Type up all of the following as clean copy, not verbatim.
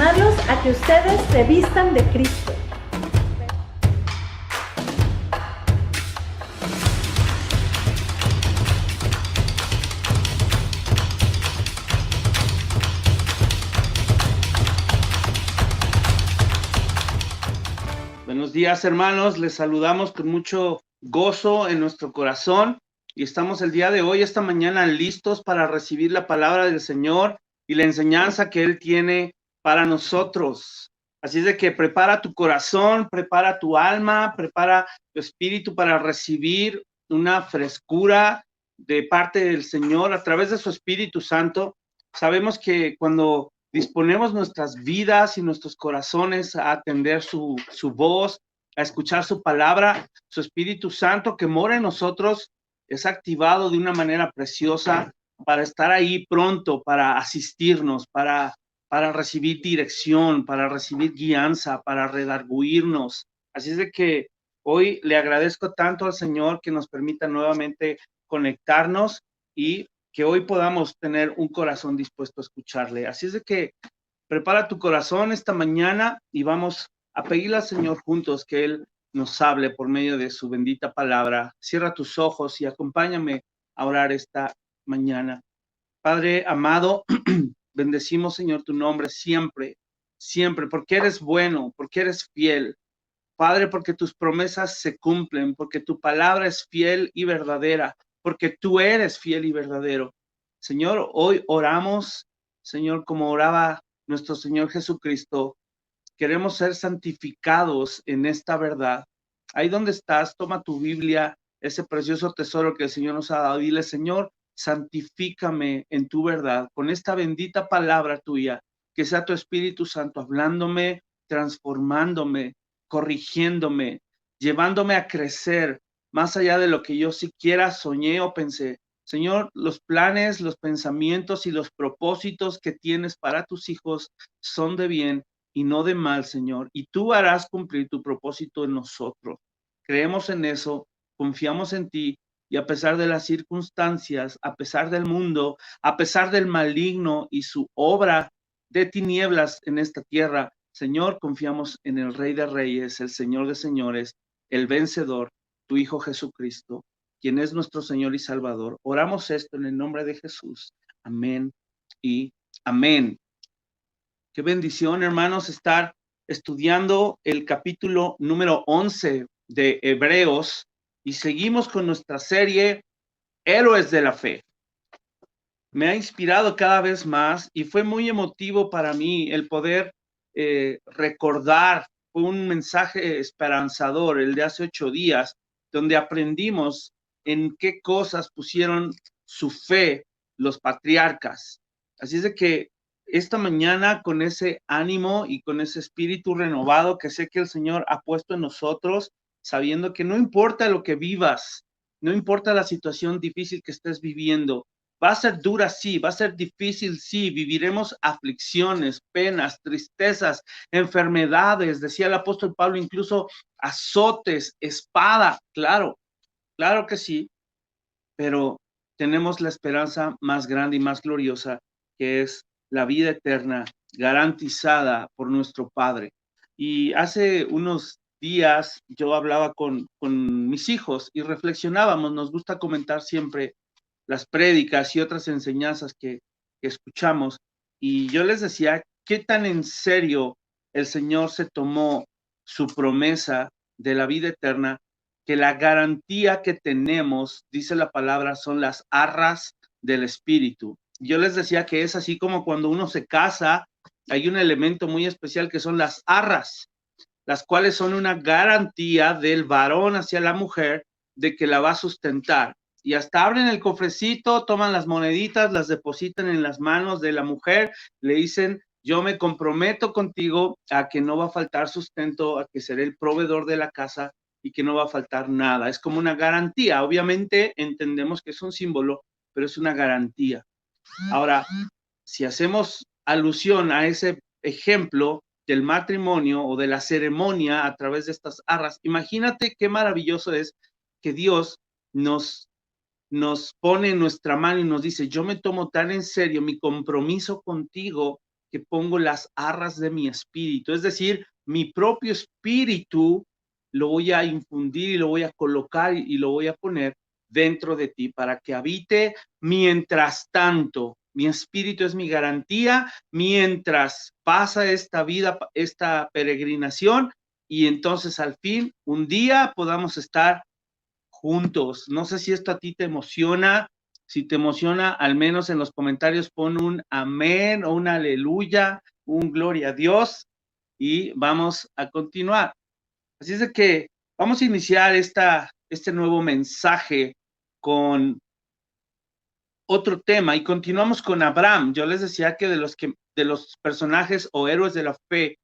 animarlos a que ustedes se vistan de Cristo. Buenos días, hermanos. Les saludamos con mucho gozo en nuestro corazón y estamos el día de hoy, esta mañana, listos para recibir la palabra del Señor y la enseñanza que Él tiene para nosotros. Así es de que prepara tu corazón, prepara tu alma, prepara tu espíritu para recibir una frescura de parte del Señor a través de su Espíritu Santo. Sabemos que cuando disponemos nuestras vidas y nuestros corazones a atender su voz, a escuchar su palabra, su Espíritu Santo que mora en nosotros es activado de una manera preciosa para estar ahí pronto, para asistirnos, para recibir dirección, para recibir guianza, para redarguirnos. Así es de que hoy le agradezco tanto al Señor que nos permita nuevamente conectarnos y que hoy podamos tener un corazón dispuesto a escucharle. Así es de que prepara tu corazón esta mañana y vamos a pedirle al Señor juntos que Él nos hable por medio de su bendita palabra. Cierra tus ojos y acompáñame a orar esta mañana. Padre amado, bendecimos, Señor, tu nombre siempre, siempre, porque eres bueno, porque eres fiel. Padre, porque tus promesas se cumplen, porque tu palabra es fiel y verdadera, porque tú eres fiel y verdadero. Señor, hoy oramos, Señor, como oraba nuestro Señor Jesucristo. Queremos ser santificados en esta verdad. Ahí donde estás, toma tu Biblia, ese precioso tesoro que el Señor nos ha dado. Dile, Señor, santifícame en tu verdad, con esta bendita palabra tuya, que sea tu Espíritu Santo hablándome, transformándome, corrigiéndome, llevándome a crecer más allá de lo que yo siquiera soñé o pensé. Señor, los planes, los pensamientos y los propósitos que tienes para tus hijos son de bien y no de mal, Señor. Y tú harás cumplir tu propósito en nosotros. Creemos en eso, confiamos en ti y a pesar de las circunstancias, a pesar del mundo, a pesar del maligno y su obra de tinieblas en esta tierra, Señor, confiamos en el Rey de Reyes, el Señor de Señores, el vencedor, tu Hijo Jesucristo, quien es nuestro Señor y Salvador. Oramos esto en el nombre de Jesús. Amén y amén. Qué bendición, hermanos, estar estudiando el capítulo número 11 de Hebreos y seguimos con nuestra serie Héroes de la Fe. Me ha inspirado cada vez más y fue muy emotivo para mí el poder recordar un mensaje esperanzador, el de hace 8 días, donde aprendimos en qué cosas pusieron su fe los patriarcas. Así es de que esta mañana, con ese ánimo y con ese espíritu renovado que sé que el Señor ha puesto en nosotros, sabiendo que no importa lo que vivas, no importa la situación difícil que estés viviendo, va a ser dura, sí, va a ser difícil, sí, viviremos aflicciones, penas, tristezas, enfermedades, decía el apóstol Pablo, incluso azotes, espada, claro, claro que sí, pero tenemos la esperanza más grande y más gloriosa, que es la vida eterna garantizada por nuestro Padre. Y hace unos días yo hablaba con mis hijos y reflexionábamos, nos gusta comentar siempre las prédicas y otras enseñanzas que escuchamos, y yo les decía, ¿qué tan en serio el Señor se tomó su promesa de la vida eterna? Que la garantía que tenemos, dice la palabra, son las arras del Espíritu. Yo les decía que es así como cuando uno se casa, hay un elemento muy especial que son las arras, las cuales son una garantía del varón hacia la mujer de que la va a sustentar. Y hasta abren el cofrecito, toman las moneditas, las depositan en las manos de la mujer, le dicen, yo me comprometo contigo a que no va a faltar sustento, a que seré el proveedor de la casa y que no va a faltar nada. Es como una garantía. Obviamente entendemos que es un símbolo, pero es una garantía. Ahora, si hacemos alusión a ese ejemplo del matrimonio o de la ceremonia a través de estas arras, imagínate qué maravilloso es que Dios nos pone en nuestra mano y nos dice, yo me tomo tan en serio mi compromiso contigo que pongo las arras de mi espíritu, es decir, mi propio espíritu lo voy a infundir y lo voy a colocar y lo voy a poner dentro de ti para que habite mientras tanto. Mi espíritu es mi garantía mientras pasa esta vida, esta peregrinación, y entonces al fin, un día podamos estar juntos. No sé si esto a ti te emociona. Si te emociona, al menos en los comentarios pon un amén o un aleluya, un gloria a Dios, y vamos a continuar. Así es de que vamos a iniciar este nuevo mensaje con otro tema y continuamos con Abraham. Yo les decía que de los personajes o héroes de la fe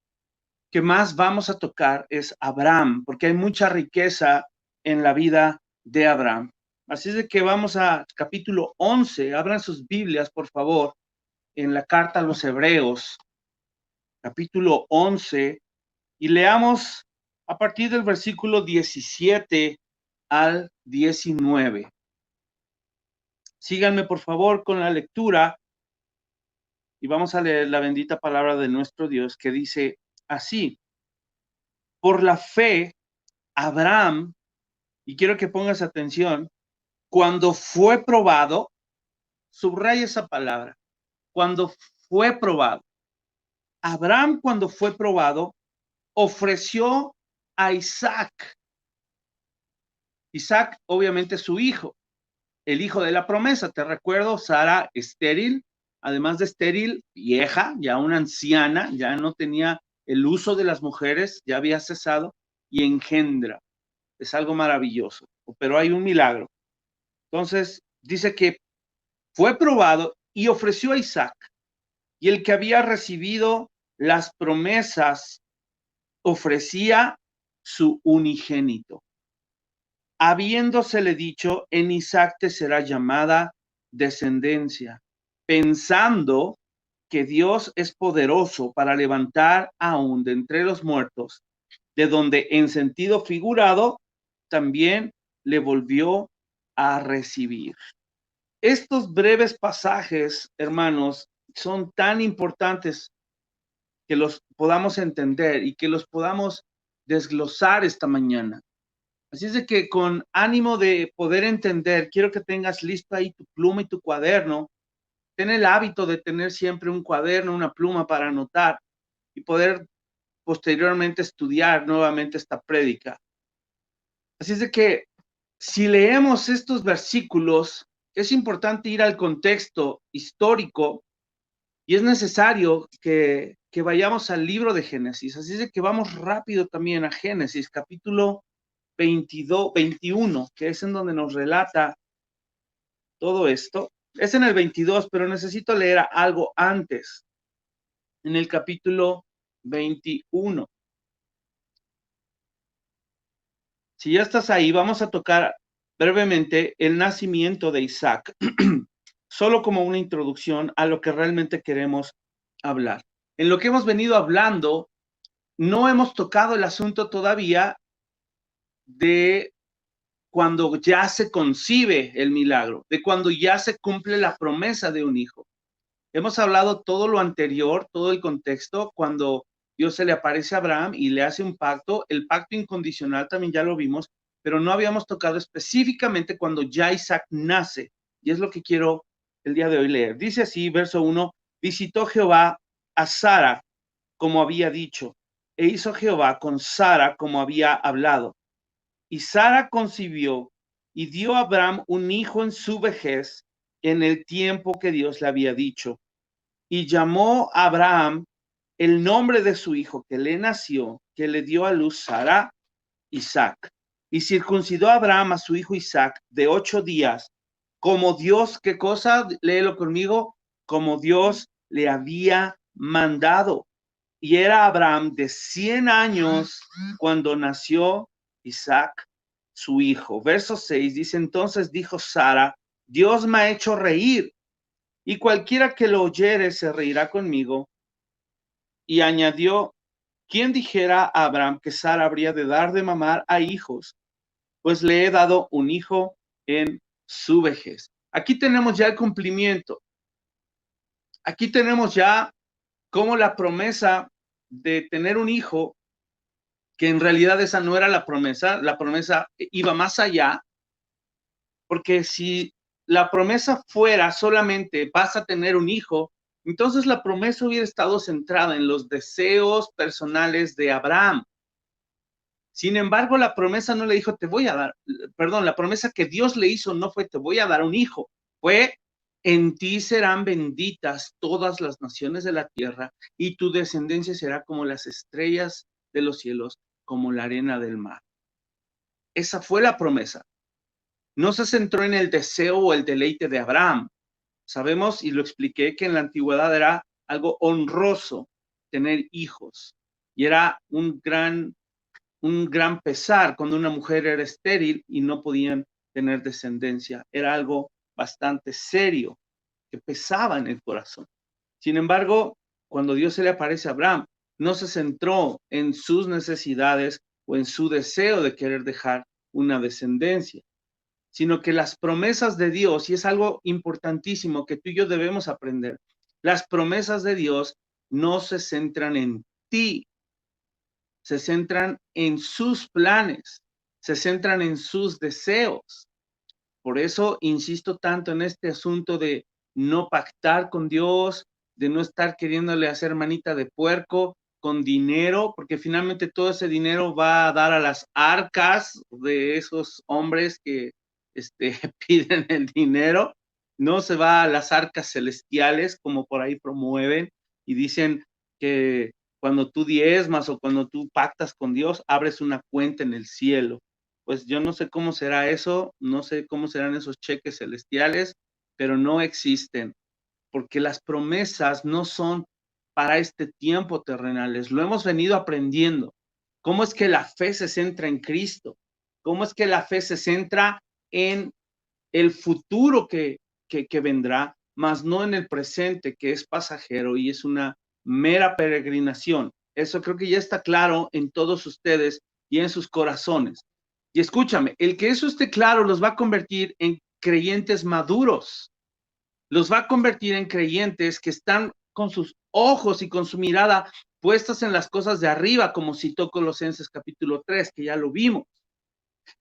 que más vamos a tocar es Abraham, porque hay mucha riqueza en la vida de Abraham. Así es de que vamos a capítulo 11. Abran sus Biblias, por favor, en la carta a los Hebreos, capítulo 11, y leamos a partir del versículo 17 al 19. Síganme, por favor, con la lectura y vamos a leer la bendita palabra de nuestro Dios, que dice así: por la fe, Abraham, y quiero que pongas atención, cuando fue probado, subraya esa palabra, cuando fue probado. Abraham, cuando fue probado, ofreció a Isaac. Isaac, obviamente, su hijo, el hijo de la promesa. Te recuerdo, Sara estéril, además de estéril, vieja, ya una anciana, ya no tenía el uso de las mujeres, ya había cesado, y engendra. Es algo maravilloso, pero hay un milagro. Entonces, dice que fue probado y ofreció a Isaac, y el que había recibido las promesas ofrecía su unigénito, habiéndosele dicho: en Isaac te será llamada descendencia, pensando que Dios es poderoso para levantar aún de entre los muertos, de donde en sentido figurado también le volvió a recibir. Estos breves pasajes, hermanos, son tan importantes que los podamos entender y que los podamos desglosar esta mañana. Así es de que con ánimo de poder entender, quiero que tengas listo ahí tu pluma y tu cuaderno. Ten el hábito de tener siempre un cuaderno, una pluma para anotar y poder posteriormente estudiar nuevamente esta prédica. Así es de que si leemos estos versículos, es importante ir al contexto histórico y es necesario que vayamos al libro de Génesis. Así es de que vamos rápido también a Génesis, capítulo 21, que es en donde nos relata todo esto. Es en el 22, pero necesito leer algo antes, en el capítulo 21. Si ya estás ahí, vamos a tocar brevemente el nacimiento de Isaac, solo como una introducción a lo que realmente queremos hablar. En lo que hemos venido hablando, no hemos tocado el asunto todavía de cuando ya se concibe el milagro, de cuando ya se cumple la promesa de un hijo. Hemos hablado todo lo anterior, todo el contexto, cuando Dios se le aparece a Abraham y le hace un pacto. El pacto incondicional también ya lo vimos, pero no habíamos tocado específicamente cuando ya Isaac nace, y es lo que quiero el día de hoy leer. Dice así, verso 1: visitó Jehová a Sara como había dicho, e hizo Jehová con Sara como había hablado. Y Sara concibió y dio a Abraham un hijo en su vejez, en el tiempo que Dios le había dicho. Y llamó a Abraham el nombre de su hijo que le nació, que le dio a luz Sara, Isaac. Y circuncidó a Abraham a su hijo Isaac de 8 días, como Dios, ¿qué cosa? Léelo conmigo, como Dios le había mandado. Y era Abraham de 100 años cuando nació Isaac, su hijo. Verso 6 dice: entonces dijo Sara: Dios me ha hecho reír, y cualquiera que lo oyere se reirá conmigo. Y añadió: ¿quién dijera a Abraham que Sara habría de dar de mamar a hijos? Pues le he dado un hijo en su vejez. Aquí tenemos ya el cumplimiento. Aquí tenemos ya cómo la promesa de tener un hijo, que en realidad esa no era la promesa iba más allá, porque si la promesa fuera solamente vas a tener un hijo, entonces la promesa hubiera estado centrada en los deseos personales de Abraham. Sin embargo, la promesa no le dijo, te voy a dar, perdón, la promesa que Dios le hizo no fue, te voy a dar un hijo, fue, en ti serán benditas todas las naciones de la tierra y tu descendencia será como las estrellas de los cielos, como la arena del mar. Esa fue la promesa. No se centró en el deseo o el deleite de Abraham. Sabemos, y lo expliqué, que en la antigüedad era algo honroso tener hijos y era un gran pesar cuando una mujer era estéril y no podían tener descendencia. Era algo bastante serio que pesaba en el corazón. Sin embargo, cuando Dios se le aparece a Abraham, no se centró en sus necesidades o en su deseo de querer dejar una descendencia, sino que las promesas de Dios, y es algo importantísimo que tú y yo debemos aprender, las promesas de Dios no se centran en ti, se centran en sus planes, se centran en sus deseos. Por eso insisto tanto en este asunto de no pactar con Dios, de no estar queriéndole hacer manita de puerco con dinero, porque finalmente todo ese dinero va a dar a las arcas de esos hombres que piden el dinero, no se va a las arcas celestiales como por ahí promueven y dicen que cuando tú diezmas o cuando tú pactas con Dios, abres una cuenta en el cielo. Pues yo no sé cómo será eso, no sé cómo serán esos cheques celestiales, pero no existen, porque las promesas no son para este tiempo terrenales. Lo hemos venido aprendiendo. ¿Cómo es que la fe se centra en Cristo? ¿Cómo es que la fe se centra en el futuro que vendrá, más no en el presente, que es pasajero y es una mera peregrinación? Eso creo que ya está claro en todos ustedes y en sus corazones. Y escúchame, el que eso esté claro los va a convertir en creyentes maduros, los va a convertir en creyentes que están con sus ojos y con su mirada puestas en las cosas de arriba, como citó Colosenses capítulo 3, que ya lo vimos.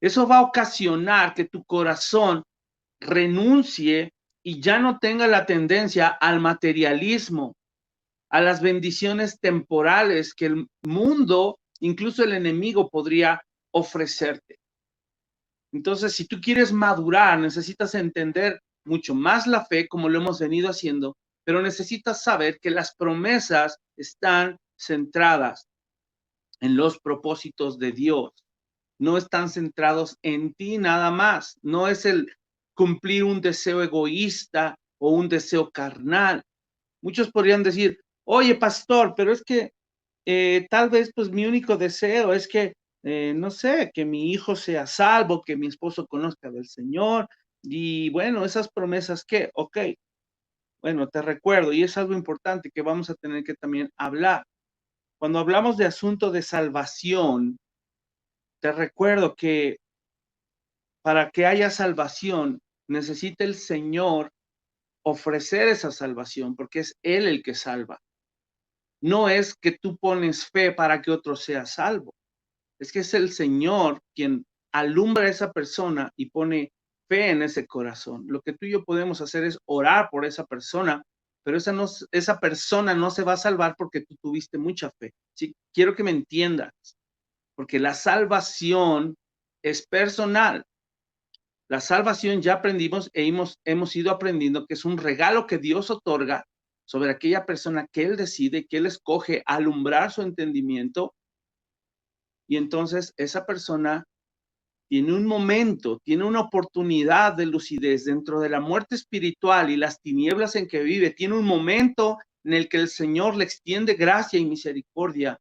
Eso va a ocasionar que tu corazón renuncie y ya no tenga la tendencia al materialismo, a las bendiciones temporales que el mundo, incluso el enemigo, podría ofrecerte. Entonces, si tú quieres madurar, necesitas entender mucho más la fe, como lo hemos venido haciendo, pero necesitas saber que las promesas están centradas en los propósitos de Dios. No están centrados en ti nada más. No es el cumplir un deseo egoísta o un deseo carnal. Muchos podrían decir, oye, pastor, pero es que tal vez pues mi único deseo es que, no sé, que mi hijo sea salvo, que mi esposo conozca del Señor. Y bueno, esas promesas que, ok, bueno, te recuerdo, y es algo importante que vamos a tener que también hablar. Cuando hablamos de asunto de salvación, te recuerdo que para que haya salvación, necesita el Señor ofrecer esa salvación, porque es Él el que salva. No es que tú pones fe para que otro sea salvo. Es que es el Señor quien alumbra a esa persona y pone fe en ese corazón. Lo que tú y yo podemos hacer es orar por esa persona, pero esa persona no se va a salvar porque tú tuviste mucha fe. Sí, quiero que me entiendas, porque la salvación es personal. La salvación ya aprendimos e hemos ido aprendiendo que es un regalo que Dios otorga sobre aquella persona que Él decide, que Él escoge alumbrar su entendimiento, y entonces esa persona tiene un momento, tiene una oportunidad de lucidez dentro de la muerte espiritual y las tinieblas en que vive. Tiene un momento en el que el Señor le extiende gracia y misericordia,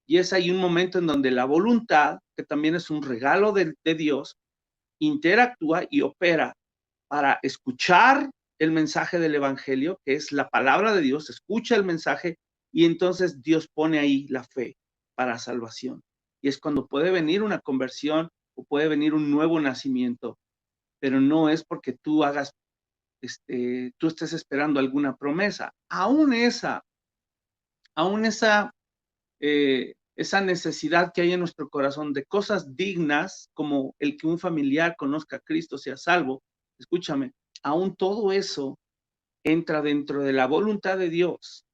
y es ahí un momento en donde la voluntad, que también es un regalo de Dios, interactúa y opera para escuchar el mensaje del evangelio, que es la palabra de Dios, escucha el mensaje y entonces Dios pone ahí la fe para salvación. Y es cuando puede venir una conversión o puede venir un nuevo nacimiento, pero no es porque tú hagas, tú estés esperando alguna promesa. Aún esa aún esa necesidad que hay en nuestro corazón de cosas dignas, como el que un familiar conozca a Cristo, sea salvo, escúchame, aún todo eso entra dentro de la voluntad de Dios.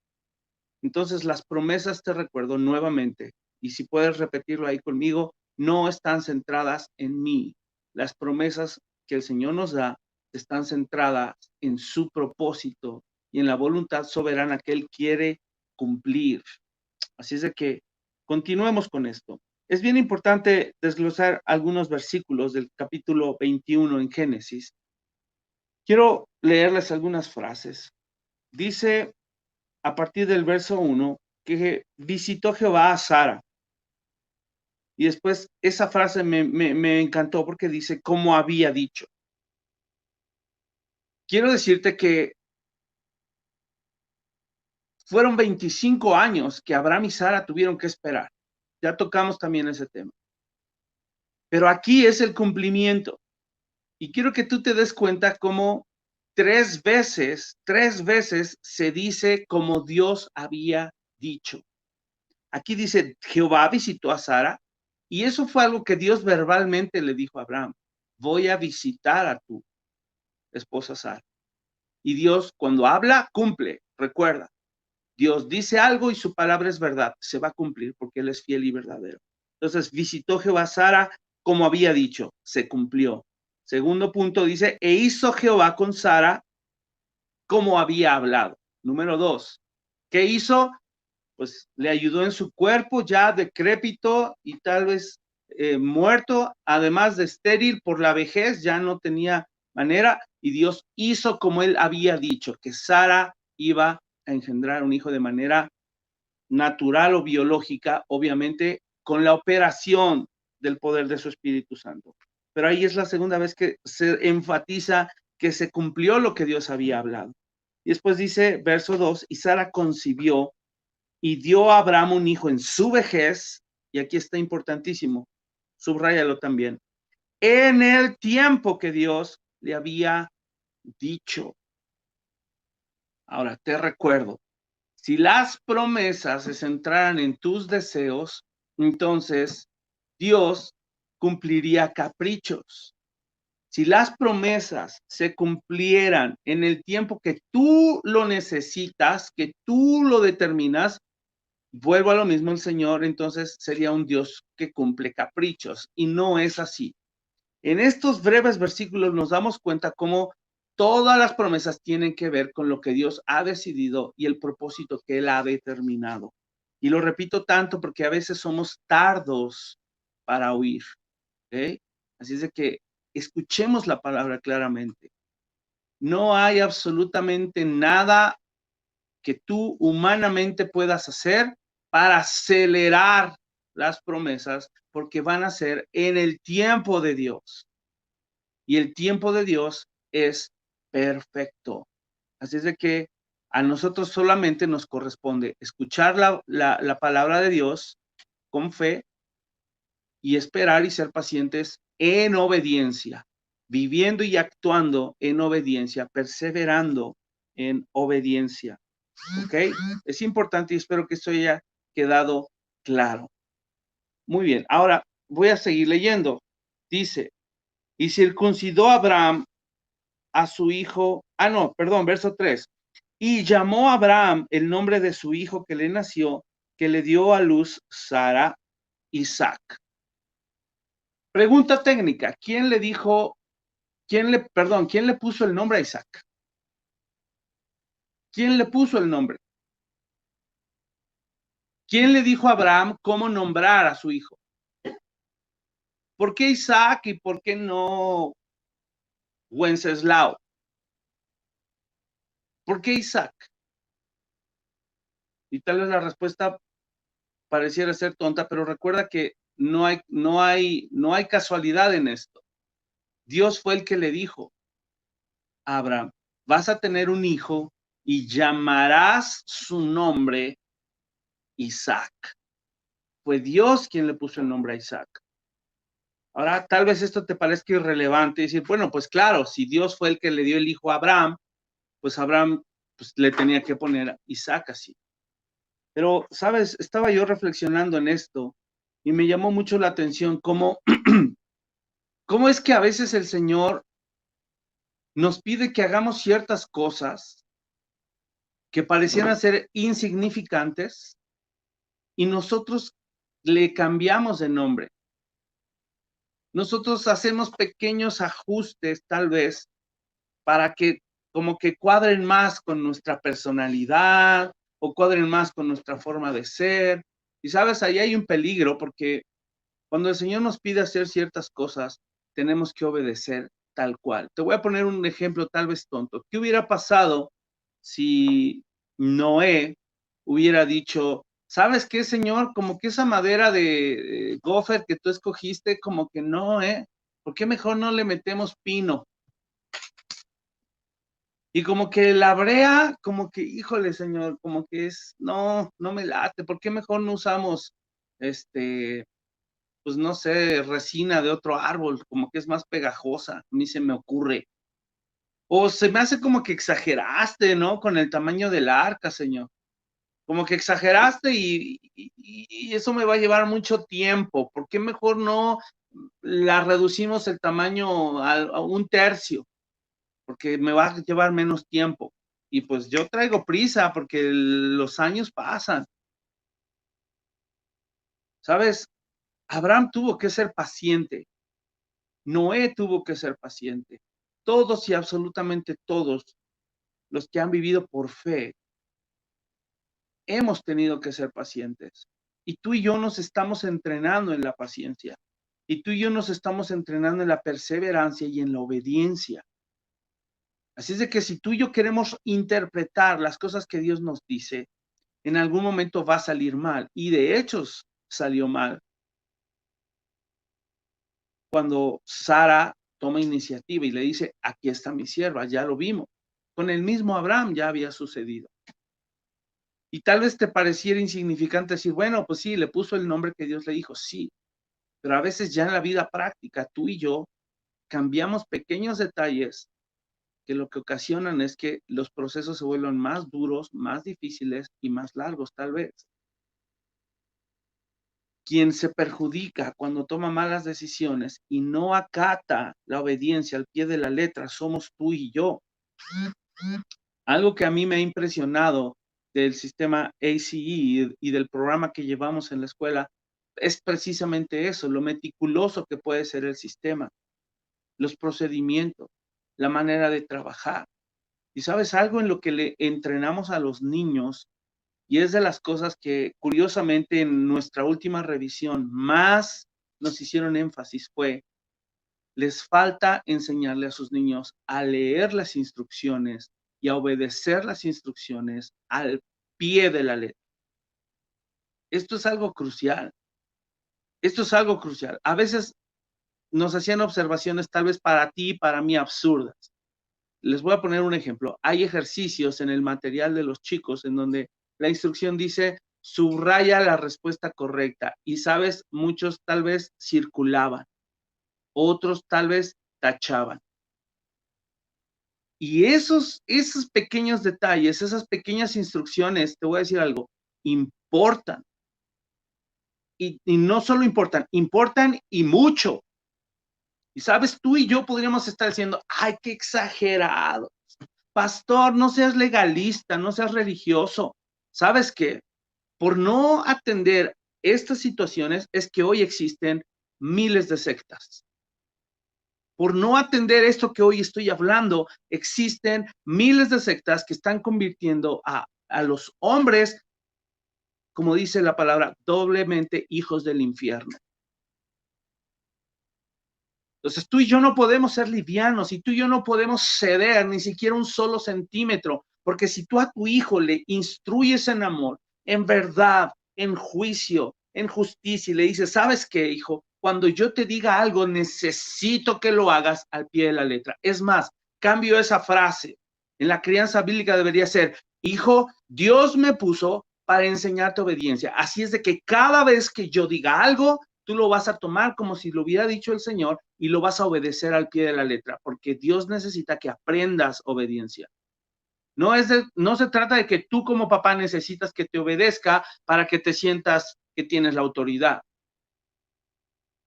Entonces las promesas, te recuerdo nuevamente, y si puedes repetirlo ahí conmigo, no están centradas en mí. Las promesas que el Señor nos da están centradas en su propósito y en la voluntad soberana que Él quiere cumplir. Así es de que continuemos con esto. Es bien importante desglosar algunos versículos del capítulo 21 en Génesis. Quiero leerles algunas frases. Dice a partir del verso 1 que visitó Jehová a Sara. Y después esa frase me encantó porque dice, como había dicho. Quiero decirte que fueron 25 años que Abraham y Sara tuvieron que esperar. Ya tocamos también ese tema. Pero aquí es el cumplimiento. Y quiero que tú te des cuenta cómo tres veces se dice como Dios había dicho. Aquí dice, Jehová visitó a Sara, y eso fue algo que Dios verbalmente le dijo a Abraham, voy a visitar a tu esposa Sara. Y Dios cuando habla, cumple, recuerda. Dios dice algo y su palabra es verdad, se va a cumplir porque Él es fiel y verdadero. Entonces, visitó Jehová a Sara como había dicho, se cumplió. Segundo punto dice, e hizo Jehová con Sara como había hablado. Número 2, ¿qué hizo? Pues le ayudó en su cuerpo ya decrépito y tal vez muerto, además de estéril por la vejez, ya no tenía manera, y Dios hizo como Él había dicho, que Sara iba a engendrar un hijo de manera natural o biológica, obviamente con la operación del poder de su Espíritu Santo. Pero ahí es la segunda vez que se enfatiza que se cumplió lo que Dios había hablado. Y después dice, verso 2, y Sara concibió y dio a Abraham un hijo en su vejez, y aquí está importantísimo, subráyalo también, en el tiempo que Dios le había dicho. Ahora, te recuerdo, si las promesas se centraran en tus deseos, entonces Dios cumpliría caprichos. Si las promesas se cumplieran en el tiempo que tú lo necesitas, que tú lo determinas, vuelvo a lo mismo, el Señor entonces sería un Dios que cumple caprichos, y no es así. En estos breves versículos nos damos cuenta cómo todas las promesas tienen que ver con lo que Dios ha decidido y el propósito que Él ha determinado. Y lo repito tanto porque a veces somos tardos para oír. ¿Okay? Así es de que escuchemos la palabra claramente. No hay absolutamente nada que tú humanamente puedas hacer para acelerar las promesas, porque van a ser en el tiempo de Dios. Y el tiempo de Dios es perfecto. Así es de que a nosotros solamente nos corresponde escuchar la palabra de Dios con fe y esperar y ser pacientes en obediencia, viviendo y actuando en obediencia, perseverando en obediencia. ¿Ok? Es importante y espero que esto haya quedado claro. Muy bien, ahora voy a seguir leyendo. Dice, y circuncidó Abraham a su hijo, verso 3. Y llamó a Abraham el nombre de su hijo que le nació, que le dio a luz Sara, Isaac. Pregunta técnica, ¿quién le puso el nombre a Isaac? ¿Quién le puso el nombre? ¿Quién le dijo a Abraham cómo nombrar a su hijo? ¿Por qué Isaac y por qué no Wenceslao? ¿Por qué Isaac? Y tal vez la respuesta pareciera ser tonta, pero recuerda que no hay casualidad en esto. Dios fue el que le dijo a Abraham, vas a tener un hijo y llamarás su nombre Isaac. Fue Dios quien le puso el nombre a Isaac. Ahora, tal vez esto te parezca irrelevante y decir, bueno, pues claro, si Dios fue el que le dio el hijo a Abraham, pues Abraham le tenía que poner Isaac así. Pero, ¿sabes? Estaba yo reflexionando en esto y me llamó mucho la atención cómo es que a veces el Señor nos pide que hagamos ciertas cosas que parecieran ser insignificantes y nosotros le cambiamos de nombre. Nosotros hacemos pequeños ajustes, tal vez, para que como que cuadren más con nuestra personalidad o cuadren más con nuestra forma de ser. Y sabes, ahí hay un peligro porque cuando el Señor nos pide hacer ciertas cosas, tenemos que obedecer tal cual. Te voy a poner un ejemplo tal vez tonto. ¿Qué hubiera pasado si Noé hubiera dicho, ¿sabes qué, Señor? Como que esa madera de gofer que tú escogiste, como que no, ¿eh? ¿Por qué mejor no le metemos pino? Y como que la brea, como que, híjole, Señor, como que no me late. ¿Por qué mejor no usamos, pues no sé, resina de otro árbol, como que es más pegajosa? A mí se me ocurre. O se me hace como que exageraste, ¿no? Con el tamaño del arca, Señor. Como que exageraste y eso me va a llevar mucho tiempo. ¿Por qué mejor no la reducimos el tamaño a un tercio? Porque me va a llevar menos tiempo. Y pues yo traigo prisa porque los años pasan. ¿Sabes? Abraham tuvo que ser paciente. Noé tuvo que ser paciente. Todos y absolutamente todos los que han vivido por fe hemos tenido que ser pacientes. Y tú y yo nos estamos entrenando en la paciencia. Y tú y yo nos estamos entrenando en la perseverancia y en la obediencia. Así es de que si tú y yo queremos interpretar las cosas que Dios nos dice, en algún momento va a salir mal. Y de hecho salió mal. Cuando Sara toma iniciativa y le dice, aquí está mi sierva, ya lo vimos. Con el mismo Abraham ya había sucedido. Y tal vez te pareciera insignificante decir, bueno, pues sí, le puso el nombre que Dios le dijo, sí. Pero a veces ya en la vida práctica, tú y yo cambiamos pequeños detalles que lo que ocasionan es que los procesos se vuelvan más duros, más difíciles y más largos, tal vez. Quien se perjudica cuando toma malas decisiones y no acata la obediencia al pie de la letra somos tú y yo. Algo que a mí me ha impresionado del sistema ACE y del programa que llevamos en la escuela es precisamente eso, lo meticuloso que puede ser el sistema, los procedimientos, la manera de trabajar. Y sabes, algo en lo que le entrenamos a los niños, y es de las cosas que curiosamente en nuestra última revisión más nos hicieron énfasis fue, les falta enseñarle a sus niños a leer las instrucciones y a obedecer las instrucciones al pie de la letra. Esto es algo crucial. Esto es algo crucial. A veces nos hacían observaciones tal vez para ti y para mí absurdas. Les voy a poner un ejemplo. Hay ejercicios en el material de los chicos en donde la instrucción dice subraya la respuesta correcta y sabes, muchos tal vez circulaban, otros tal vez tachaban. Y esos pequeños detalles, esas pequeñas instrucciones, te voy a decir algo, importan. Y no solo importan, importan y mucho. Y sabes, tú y yo podríamos estar diciendo, ay, qué exagerado. Pastor, no seas legalista, no seas religioso. ¿Sabes qué? Por no atender estas situaciones es que hoy existen miles de sectas. Por no atender esto que hoy estoy hablando, existen miles de sectas que están convirtiendo a los hombres, como dice la palabra, doblemente hijos del infierno. Entonces tú y yo no podemos ser livianos y tú y yo no podemos ceder ni siquiera un solo centímetro, porque si tú a tu hijo le instruyes en amor, en verdad, en juicio, en justicia y le dices, ¿sabes qué, hijo? Cuando yo te diga algo, necesito que lo hagas al pie de la letra. Es más, cambio esa frase. En la crianza bíblica debería ser, hijo, Dios me puso para enseñarte obediencia. Así es de que cada vez que yo diga algo, tú lo vas a tomar como si lo hubiera dicho el Señor y lo vas a obedecer al pie de la letra, porque Dios necesita que aprendas obediencia. No se trata de que tú como papá necesitas que te obedezca para que te sientas que tienes la autoridad.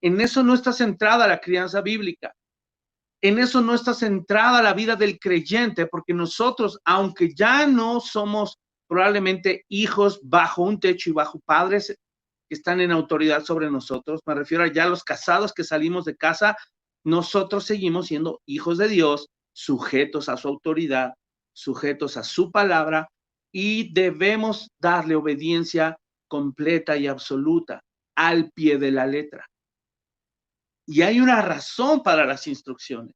En eso no está centrada la crianza bíblica. En eso no está centrada la vida del creyente, porque nosotros, aunque ya no somos probablemente hijos bajo un techo y bajo padres que están en autoridad sobre nosotros, me refiero a ya los casados que salimos de casa, nosotros seguimos siendo hijos de Dios, sujetos a su autoridad, sujetos a su palabra, y debemos darle obediencia completa y absoluta al pie de la letra. Y hay una razón para las instrucciones.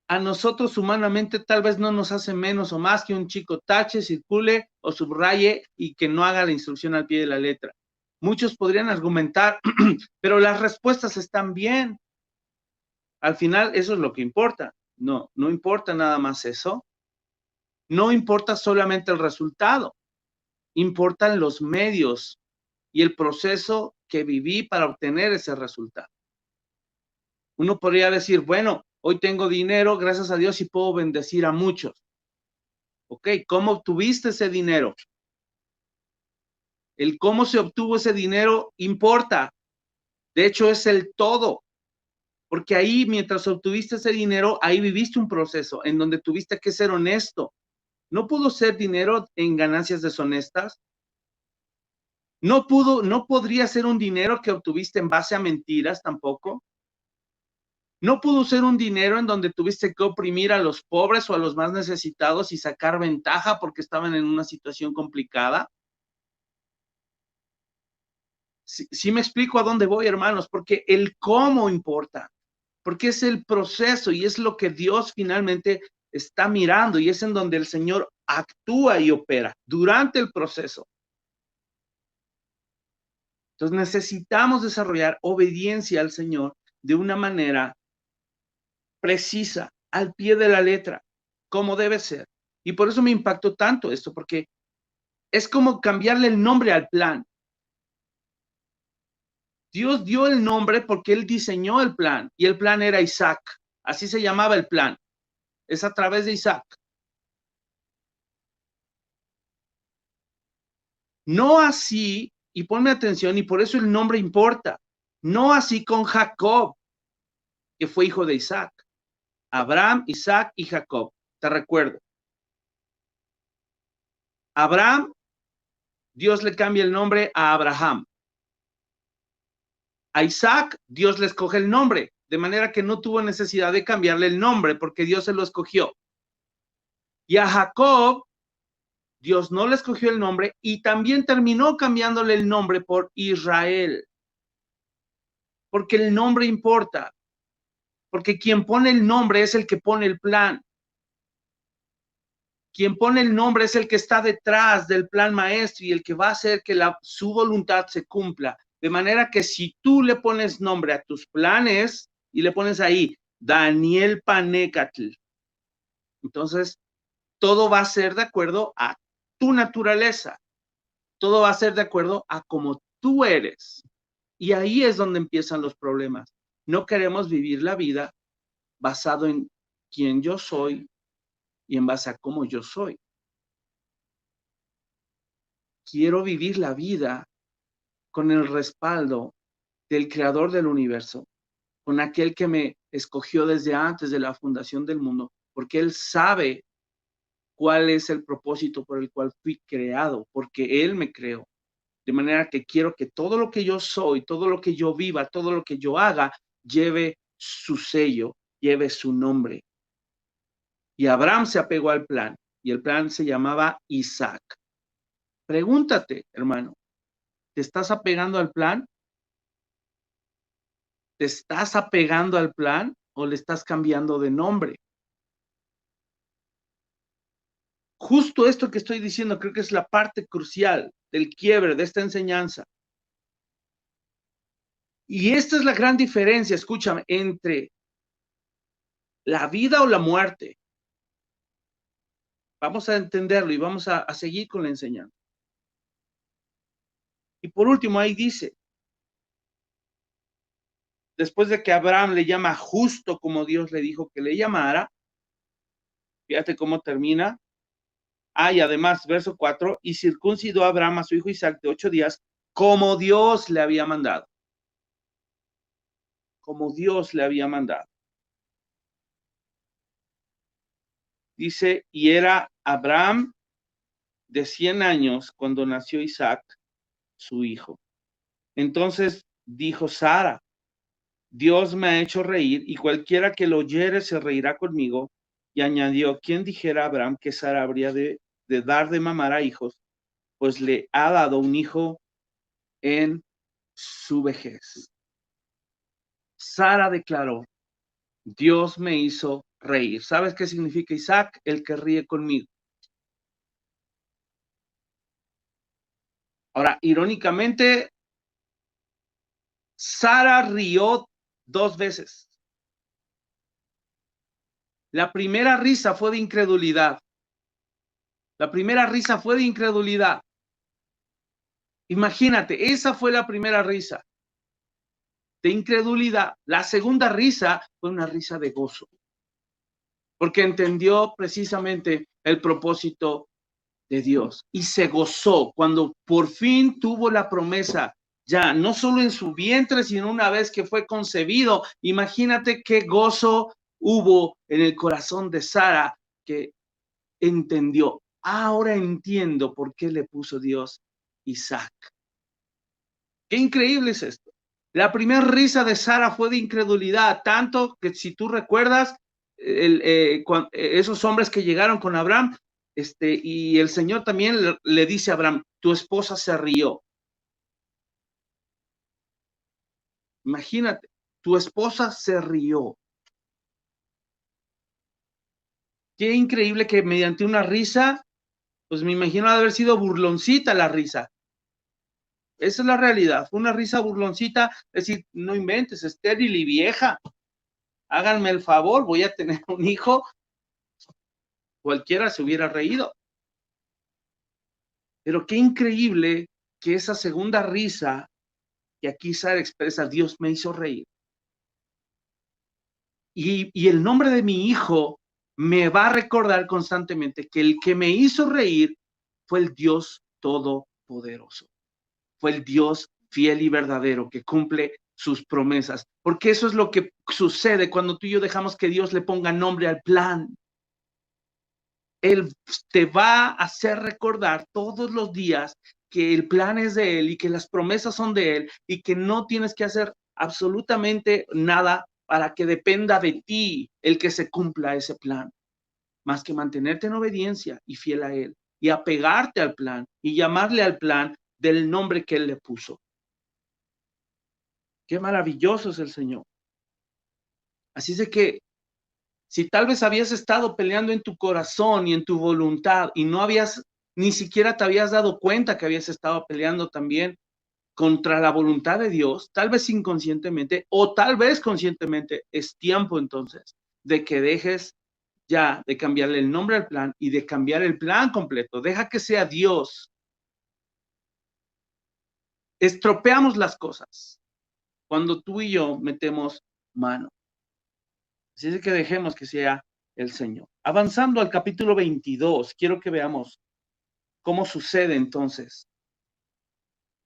A nosotros humanamente tal vez no nos hace menos o más que un chico tache, circule o subraye y que no haga la instrucción al pie de la letra. Muchos podrían argumentar, pero las respuestas están bien. Al final eso es lo que importa. No, no importa nada más eso. No importa solamente el resultado. Importan los medios y el proceso que viví para obtener ese resultado. Uno podría decir, bueno, hoy tengo dinero, gracias a Dios, y puedo bendecir a muchos. Ok, ¿cómo obtuviste ese dinero? El cómo se obtuvo ese dinero importa. De hecho, es el todo. Porque ahí, mientras obtuviste ese dinero, ahí viviste un proceso en donde tuviste que ser honesto. No pudo ser dinero en ganancias deshonestas. No podría ser un dinero que obtuviste en base a mentiras tampoco. No pudo ser un dinero en donde tuviste que oprimir a los pobres o a los más necesitados y sacar ventaja porque estaban en una situación complicada. Sí me explico a dónde voy, hermanos, porque el cómo importa, porque es el proceso y es lo que Dios finalmente está mirando y es en donde el Señor actúa y opera durante el proceso. Entonces necesitamos desarrollar obediencia al Señor de una manera precisa, al pie de la letra, como debe ser. Y por eso me impactó tanto esto, porque es como cambiarle el nombre al plan. Dios dio el nombre porque Él diseñó el plan, y el plan era Isaac. Así se llamaba el plan. Es a través de Isaac. No así, y ponme atención, y por eso el nombre importa. No así con Jacob, que fue hijo de Isaac. Abraham, Isaac y Jacob. Te recuerdo. Abraham, Dios le cambia el nombre a Abraham. A Isaac, Dios le escoge el nombre, de manera que no tuvo necesidad de cambiarle el nombre, porque Dios se lo escogió. Y a Jacob, Dios no le escogió el nombre y también terminó cambiándole el nombre por Israel. Porque el nombre importa. Porque quien pone el nombre es el que pone el plan. Quien pone el nombre es el que está detrás del plan maestro y el que va a hacer que su voluntad se cumpla. De manera que si tú le pones nombre a tus planes y le pones ahí Daniel Panecatl, entonces todo va a ser de acuerdo a tu naturaleza. Todo va a ser de acuerdo a cómo tú eres. Y ahí es donde empiezan los problemas. No queremos vivir la vida basado en quién yo soy y en base a cómo yo soy. Quiero vivir la vida con el respaldo del creador del universo, con aquel que me escogió desde antes de la fundación del mundo, porque él sabe cuál es el propósito por el cual fui creado, porque él me creó. De manera que quiero que todo lo que yo soy, todo lo que yo viva, todo lo que yo haga, lleve su sello, lleve su nombre. Y Abraham se apegó al plan, y el plan se llamaba Isaac. Pregúntate, hermano, ¿te estás apegando al plan? ¿Te estás apegando al plan o le estás cambiando de nombre? Justo esto que estoy diciendo creo que es la parte crucial del quiebre de esta enseñanza. Y esta es la gran diferencia, escúchame, entre la vida o la muerte. Vamos a entenderlo y vamos a seguir con la enseñanza. Y por último, ahí dice, después de que Abraham le llama justo como Dios le dijo que le llamara, Fíjate cómo termina. Y además, verso 4, y circuncidó a Abraham a su hijo Isaac de 8 días, como Dios le había mandado. Como Dios le había mandado. Dice, y era Abraham de 100 años cuando nació Isaac, su hijo. Entonces dijo Sara, Dios me ha hecho reír, y cualquiera que lo oyere se reirá conmigo. Y añadió, ¿quién dijera a Abraham que Sara habría de dar de mamar a hijos? Pues le ha dado un hijo en su vejez. Sara declaró, Dios me hizo reír. ¿Sabes qué significa Isaac? El que ríe conmigo. Ahora, irónicamente, Sara rió 2 veces. La primera risa fue de incredulidad. La primera risa fue de incredulidad. Imagínate, esa fue la primera risa de incredulidad. La segunda risa fue una risa de gozo, porque entendió precisamente el propósito de Dios y se gozó cuando por fin tuvo la promesa, ya no solo en su vientre, sino una vez que fue concebido. Imagínate qué gozo hubo en el corazón de Sara, que entendió. Ahora entiendo por qué le puso Dios Isaac. Qué increíble es esto. La primera risa de Sara fue de incredulidad, tanto que si tú recuerdas, esos hombres que llegaron con Abraham, y el Señor también le dice a Abraham, tu esposa se rió. Imagínate, tu esposa se rió. Qué increíble que mediante una risa, pues me imagino haber sido burloncita la risa. Esa es la realidad, fue una risa burloncita, es decir, no inventes, estéril y vieja. Háganme el favor, voy a tener un hijo. Cualquiera se hubiera reído. Pero qué increíble que esa segunda risa, que aquí Sara expresa, Dios me hizo reír. Y el nombre de mi hijo me va a recordar constantemente que el que me hizo reír fue el Dios todopoderoso. Fue el Dios fiel y verdadero que cumple sus promesas. Porque eso es lo que sucede cuando tú y yo dejamos que Dios le ponga nombre al plan. Él te va a hacer recordar todos los días que el plan es de Él y que las promesas son de Él y que no tienes que hacer absolutamente nada para que dependa de ti el que se cumpla ese plan, más que mantenerte en obediencia y fiel a Él y apegarte al plan y llamarle al plan del nombre que Él le puso. Qué maravilloso es el Señor. Así es de que si tal vez habías estado peleando en tu corazón y en tu voluntad y no habías, ni siquiera te habías dado cuenta que habías estado peleando también contra la voluntad de Dios, tal vez inconscientemente o tal vez conscientemente, es tiempo entonces de que dejes ya de cambiarle el nombre al plan y de cambiar el plan completo. Deja que sea Dios. Estropeamos las cosas cuando tú y yo metemos mano. Así es que dejemos que sea el Señor. Avanzando al capítulo 22, quiero que veamos cómo sucede entonces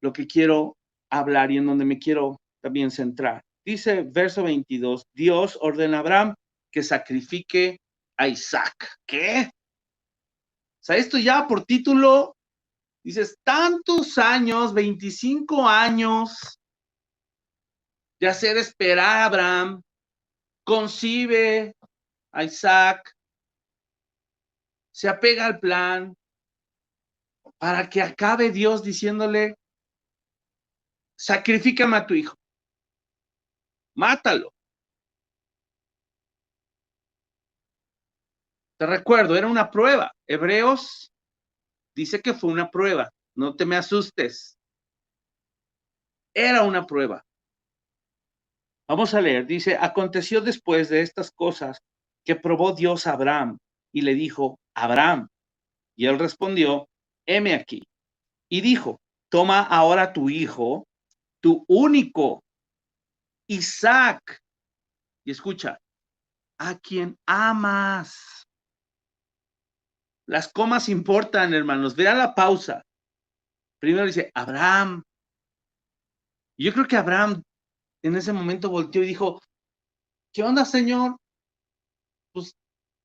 lo que quiero hablar y en donde me quiero también centrar. Dice verso 22, Dios ordena a Abraham que sacrifique a Isaac. ¿Qué? O sea, esto ya por título, dices, tantos años, 25 años de hacer esperar a Abraham, concibe a Isaac, se apega al plan, para que acabe Dios diciéndole, sacrifícame a tu hijo, mátalo. Te recuerdo, era una prueba. Hebreos dice que fue una prueba, no te me asustes. Era una prueba. Vamos a leer, dice, aconteció después de estas cosas que probó Dios a Abraham y le dijo, Abraham, y él respondió, heme aquí. Y dijo, toma ahora tu hijo, tu único, Isaac, y escucha, a quien amas, Las comas importan, hermanos. Vean la pausa. Primero dice, Abraham. Y yo creo que Abraham en ese momento volteó y dijo, ¿qué onda, Señor? Pues,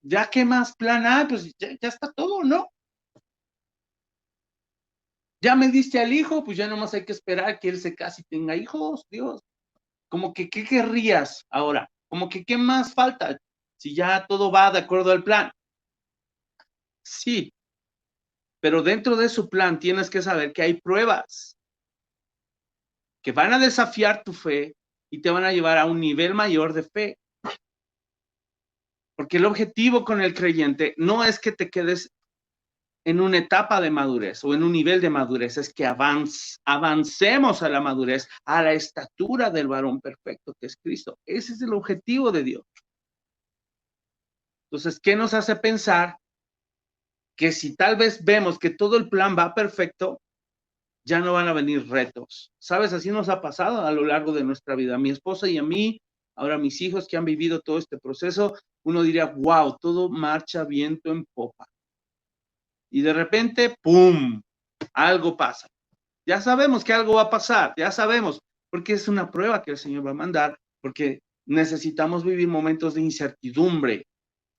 ¿ya qué más plan hay? Pues ya está todo, ¿no? Ya me diste al hijo, pues ya nomás hay que esperar que él se case y tenga hijos, Dios. Como que, ¿qué querrías ahora? Como que, ¿qué más falta? Si ya todo va de acuerdo al plan. Sí, pero dentro de su plan tienes que saber que hay pruebas que van a desafiar tu fe y te van a llevar a un nivel mayor de fe. Porque el objetivo con el creyente no es que te quedes en una etapa de madurez o en un nivel de madurez, es que avancemos a la madurez, a la estatura del varón perfecto que es Cristo. Ese es el objetivo de Dios. Entonces, ¿qué nos hace pensar que si tal vez vemos que todo el plan va perfecto, ya no van a venir retos? ¿Sabes? Así nos ha pasado a lo largo de nuestra vida. A mi esposa y a mí, ahora mis hijos que han vivido todo este proceso, uno diría, wow, todo marcha viento en popa. Y de repente, ¡pum!, algo pasa. Ya sabemos que algo va a pasar, ya sabemos, porque es una prueba que el Señor va a mandar, porque necesitamos vivir momentos de incertidumbre.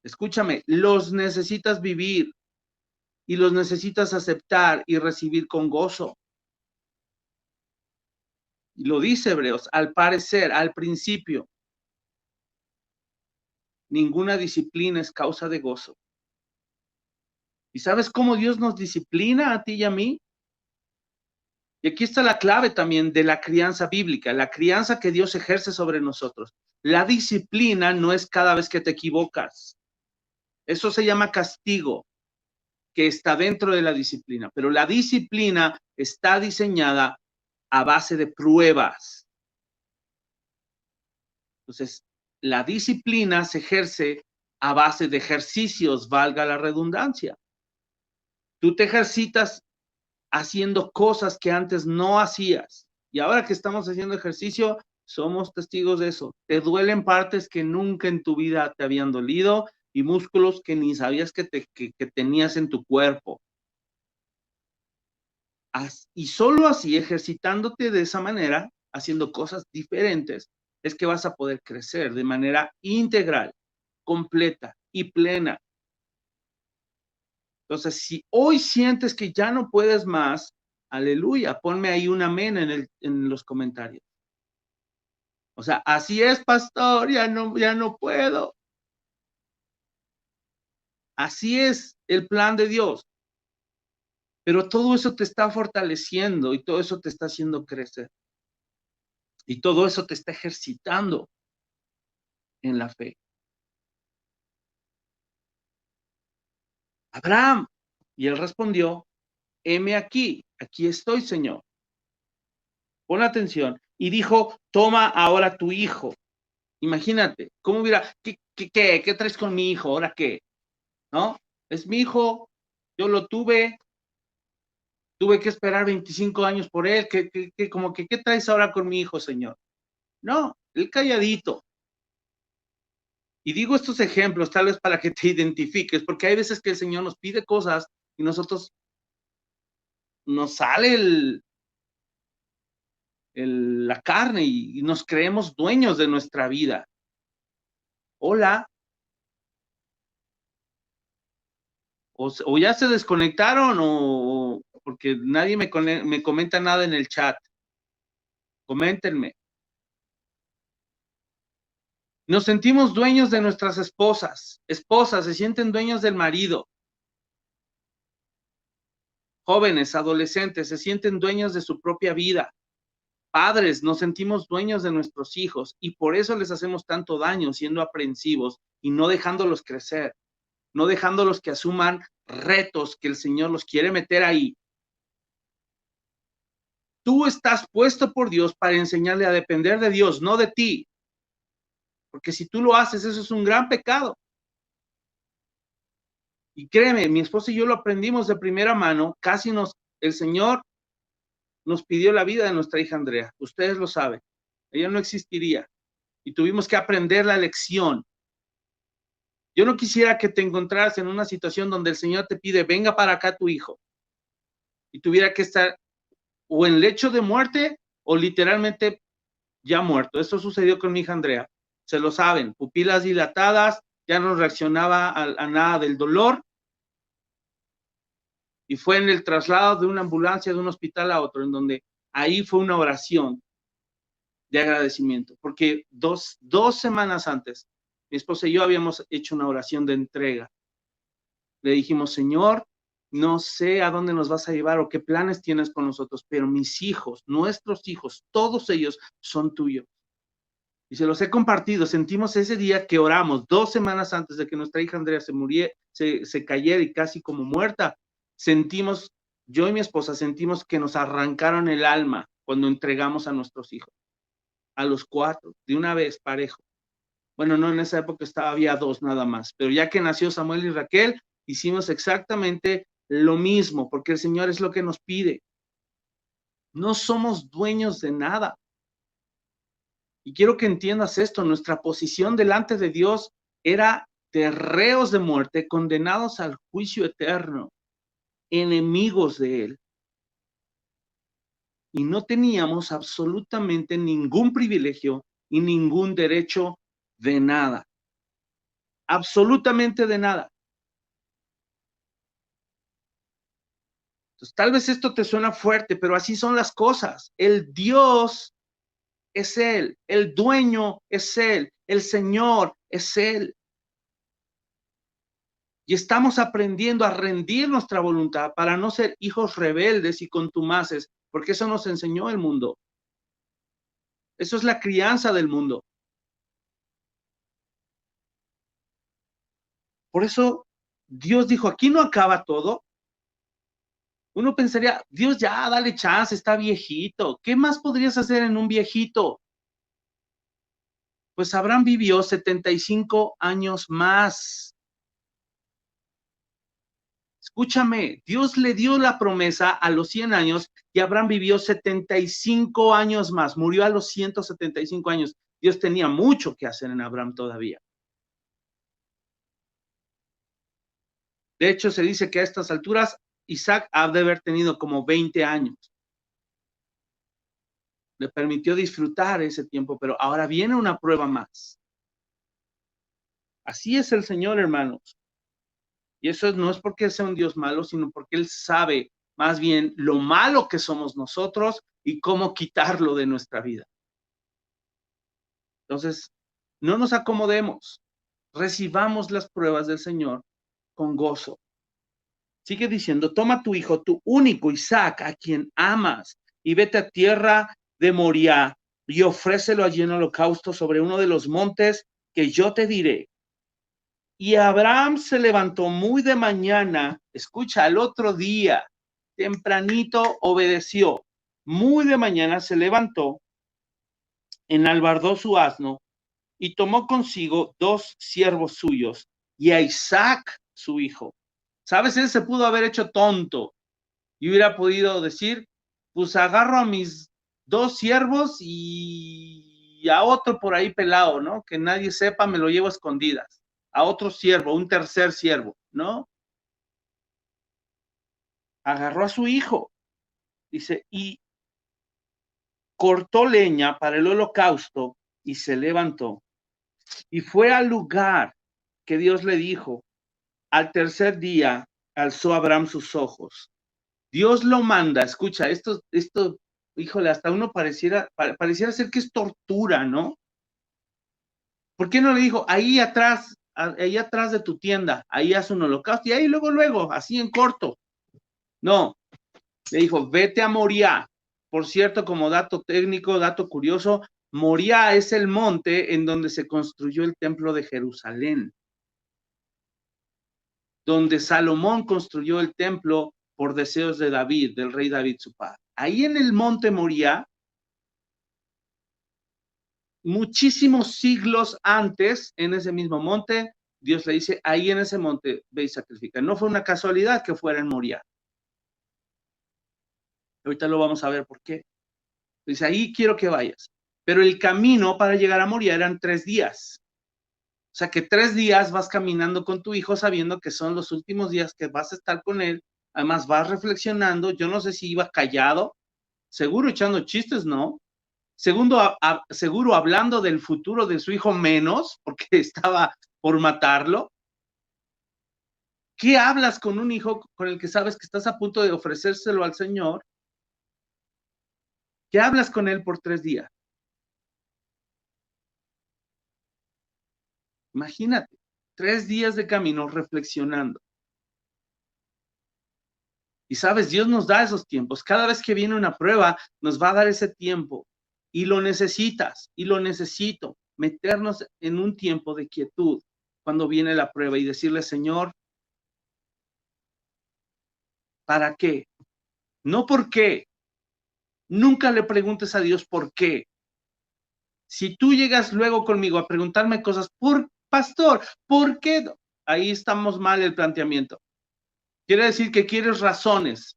Escúchame, los necesitas vivir y los necesitas aceptar y recibir con gozo. Y lo dice Hebreos, al parecer, al principio, ninguna disciplina es causa de gozo. ¿Y sabes cómo Dios nos disciplina a ti y a mí? Y aquí está la clave también de la crianza bíblica, la crianza que Dios ejerce sobre nosotros. La disciplina no es cada vez que te equivocas. Eso se llama castigo, que está dentro de la disciplina. Pero la disciplina está diseñada a base de pruebas. Entonces, la disciplina se ejerce a base de ejercicios, valga la redundancia. Tú te ejercitas haciendo cosas que antes no hacías. Y ahora que estamos haciendo ejercicio, somos testigos de eso. Te duelen partes que nunca en tu vida te habían dolido y músculos que ni sabías que tenías en tu cuerpo. Y solo así, ejercitándote de esa manera, haciendo cosas diferentes, es que vas a poder crecer de manera integral, completa y plena. Entonces, si hoy sientes que ya no puedes más, aleluya, ponme ahí un amén en los comentarios. O sea, así es, pastor, ya no puedo. Así es el plan de Dios. Pero todo eso te está fortaleciendo y todo eso te está haciendo crecer. Y todo eso te está ejercitando en la fe. Abraham, y él respondió, heme aquí estoy, Señor. Pon atención. Y dijo, toma ahora tu hijo. Imagínate, ¿cómo hubiera, qué traes con mi hijo? ¿Ahora qué? ¿No? Es mi hijo, yo lo tuve que esperar 25 años por él, ¿qué traes ahora con mi hijo, Señor? No, él calladito. Y digo estos ejemplos tal vez para que te identifiques, porque hay veces que el Señor nos pide cosas y nosotros nos sale la carne y nos creemos dueños de nuestra vida. Hola. O ya se desconectaron o porque nadie me comenta nada en el chat. Coméntenme. Nos sentimos dueños de nuestras esposas. Esposas se sienten dueños del marido. Jóvenes, adolescentes, se sienten dueños de su propia vida. Padres, nos sentimos dueños de nuestros hijos y por eso les hacemos tanto daño siendo aprensivos y no dejándolos crecer, no dejándolos que asuman retos que el Señor los quiere meter ahí. Tú estás puesto por Dios para enseñarle a depender de Dios, no de ti. Porque si tú lo haces, eso es un gran pecado. Y créeme, mi esposa y yo lo aprendimos de primera mano, el Señor nos pidió la vida de nuestra hija Andrea. Ustedes lo saben. Ella no existiría. Y tuvimos que aprender la lección. Yo no quisiera que te encontraras en una situación donde el Señor te pide, venga para acá tu hijo, y tuviera que estar o en lecho de muerte o literalmente ya muerto. Esto sucedió con mi hija Andrea. Se lo saben, pupilas dilatadas, ya no reaccionaba a nada del dolor, y fue en el traslado de una ambulancia de un hospital a otro, en donde ahí fue una oración de agradecimiento, porque dos semanas antes, mi esposa y yo habíamos hecho una oración de entrega. Le dijimos, Señor, no sé a dónde nos vas a llevar o qué planes tienes con nosotros, pero mis hijos, nuestros hijos, todos ellos son tuyos. Y se los he compartido. Sentimos ese día que oramos 2 semanas antes de que nuestra hija Andrea se cayera y casi como muerta. Sentimos, yo y mi esposa sentimos que nos arrancaron el alma cuando entregamos a nuestros hijos. A los 4, de una vez, parejo. Bueno, no, en esa época había 2 nada más, pero ya que nació Samuel y Raquel, hicimos exactamente lo mismo, porque el Señor es lo que nos pide. No somos dueños de nada. Y quiero que entiendas esto, nuestra posición delante de Dios era de reos de muerte, condenados al juicio eterno, enemigos de Él. Y no teníamos absolutamente ningún privilegio y ningún derecho de nada. Absolutamente de nada. Entonces, tal vez esto te suena fuerte, pero así son las cosas. El Dios es Él, el dueño es Él, el Señor es Él. Y estamos aprendiendo a rendir nuestra voluntad para no ser hijos rebeldes y contumaces, porque eso nos enseñó el mundo. Eso es la crianza del mundo. Por eso Dios dijo, aquí no acaba todo. Uno pensaría, Dios ya, dale chance, está viejito. ¿Qué más podrías hacer en un viejito? Pues Abraham vivió 75 años más. Escúchame, Dios le dio la promesa a los 100 años y Abraham vivió 75 años más, murió a los 175 años. Dios tenía mucho que hacer en Abraham todavía. De hecho, se dice que a estas alturas Isaac ha de haber tenido como 20 años. Le permitió disfrutar ese tiempo, pero ahora viene una prueba más. Así es el Señor, hermanos. Y eso no es porque sea un Dios malo, sino porque Él sabe más bien lo malo que somos nosotros y cómo quitarlo de nuestra vida. Entonces, no nos acomodemos, recibamos las pruebas del Señor con gozo. Sigue diciendo, toma tu hijo, tu único Isaac, a quien amas, y vete a tierra de Moriah y ofrécelo allí en holocausto sobre uno de los montes que yo te diré. Y Abraham se levantó muy de mañana, escucha, al otro día, tempranito obedeció, muy de mañana se levantó, enalbardó su asno y tomó consigo 2 siervos suyos y a Isaac, su hijo. ¿Sabes? Él se pudo haber hecho tonto y hubiera podido decir, pues agarro a mis 2 siervos y a otro por ahí pelado, ¿no? Que nadie sepa, me lo llevo a escondidas. A otro siervo, un tercer siervo, ¿no? Agarró a su hijo, dice, y cortó leña para el holocausto y se levantó y fue al lugar que Dios le dijo. Al tercer día alzó Abraham sus ojos. Dios lo manda, escucha, esto, híjole, hasta uno pareciera ser que es tortura, ¿no? ¿Por qué no le dijo, ahí atrás de tu tienda, ahí haz un holocausto y ahí luego, así en corto? No, le dijo, vete a Moriah. Por cierto, como dato técnico, dato curioso, Moriah es el monte en donde se construyó el templo de Jerusalén, donde Salomón construyó el templo por deseos de David, del rey David su padre. Ahí en el monte Moriah, muchísimos siglos antes, en ese mismo monte, Dios le dice, ahí en ese monte ve y sacrifica. No fue una casualidad que fuera en Moriah. Ahorita lo vamos a ver por qué. Dice, ahí quiero que vayas. Pero el camino para llegar a Moriah eran 3 días. sea que 3 días vas caminando con tu hijo sabiendo que son los últimos días que vas a estar con él. Además vas reflexionando. Yo no sé si iba callado, seguro echando chistes, ¿no? Seguro hablando del futuro de su hijo menos, porque estaba por matarlo. ¿Qué hablas con un hijo con el que sabes que estás a punto de ofrecérselo al Señor? ¿Qué hablas con él por 3 días? Imagínate, 3 días de camino reflexionando. Y sabes, Dios nos da esos tiempos. Cada vez que viene una prueba, nos va a dar ese tiempo. Y lo necesitas, y lo necesito, meternos en un tiempo de quietud cuando viene la prueba y decirle, Señor, ¿para qué? No por qué. Nunca le preguntes a Dios por qué. Si tú llegas luego conmigo a preguntarme cosas, pastor, ¿por qué? Ahí estamos mal el planteamiento. Quiere decir que quieres razones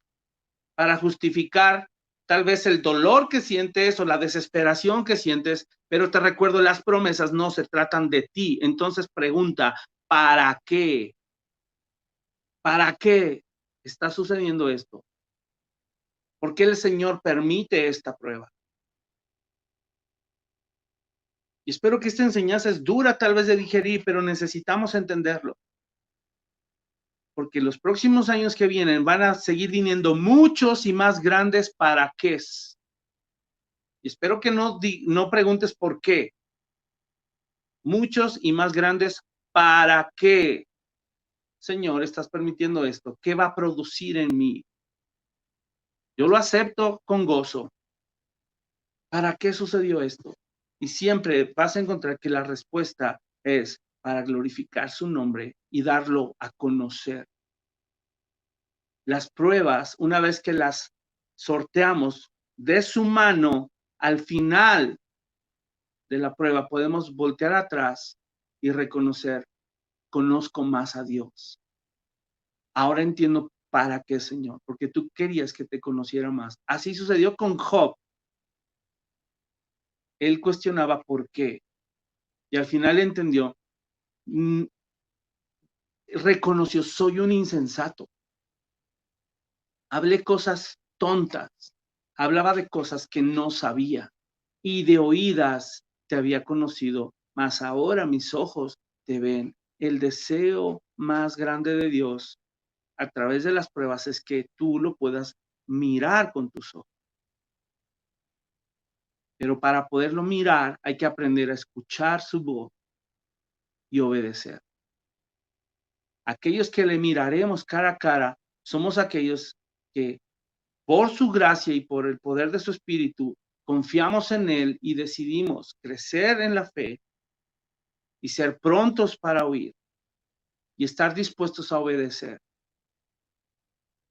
para justificar tal vez el dolor que sientes o la desesperación que sientes, pero te recuerdo, las promesas no se tratan de ti. Entonces pregunta, ¿para qué? ¿Para qué está sucediendo esto? ¿Por qué el Señor permite esta prueba? Y espero que esta enseñanza es dura tal vez de digerir, pero necesitamos entenderlo. Porque los próximos años que vienen van a seguir viniendo muchos y más grandes para qué. Y espero que no preguntes por qué. Muchos y más grandes para qué. Señor, estás permitiendo esto. ¿Qué va a producir en mí? Yo lo acepto con gozo. ¿Para qué sucedió esto? Y siempre vas a encontrar que la respuesta es para glorificar su nombre y darlo a conocer. Las pruebas, una vez que las sorteamos de su mano, al final de la prueba podemos voltear atrás y reconocer, conozco más a Dios. Ahora entiendo para qué, Señor, porque tú querías que te conociera más. Así sucedió con Job. Él cuestionaba por qué y al final entendió, reconoció, soy un insensato. Hablé cosas tontas, hablaba de cosas que no sabía y de oídas te había conocido, mas ahora mis ojos te ven. El deseo más grande de Dios a través de las pruebas es que tú lo puedas mirar con tus ojos. Pero para poderlo mirar hay que aprender a escuchar su voz y obedecer. Aquellos que le miraremos cara a cara somos aquellos que por su gracia y por el poder de su espíritu confiamos en él y decidimos crecer en la fe y ser prontos para oír y estar dispuestos a obedecer.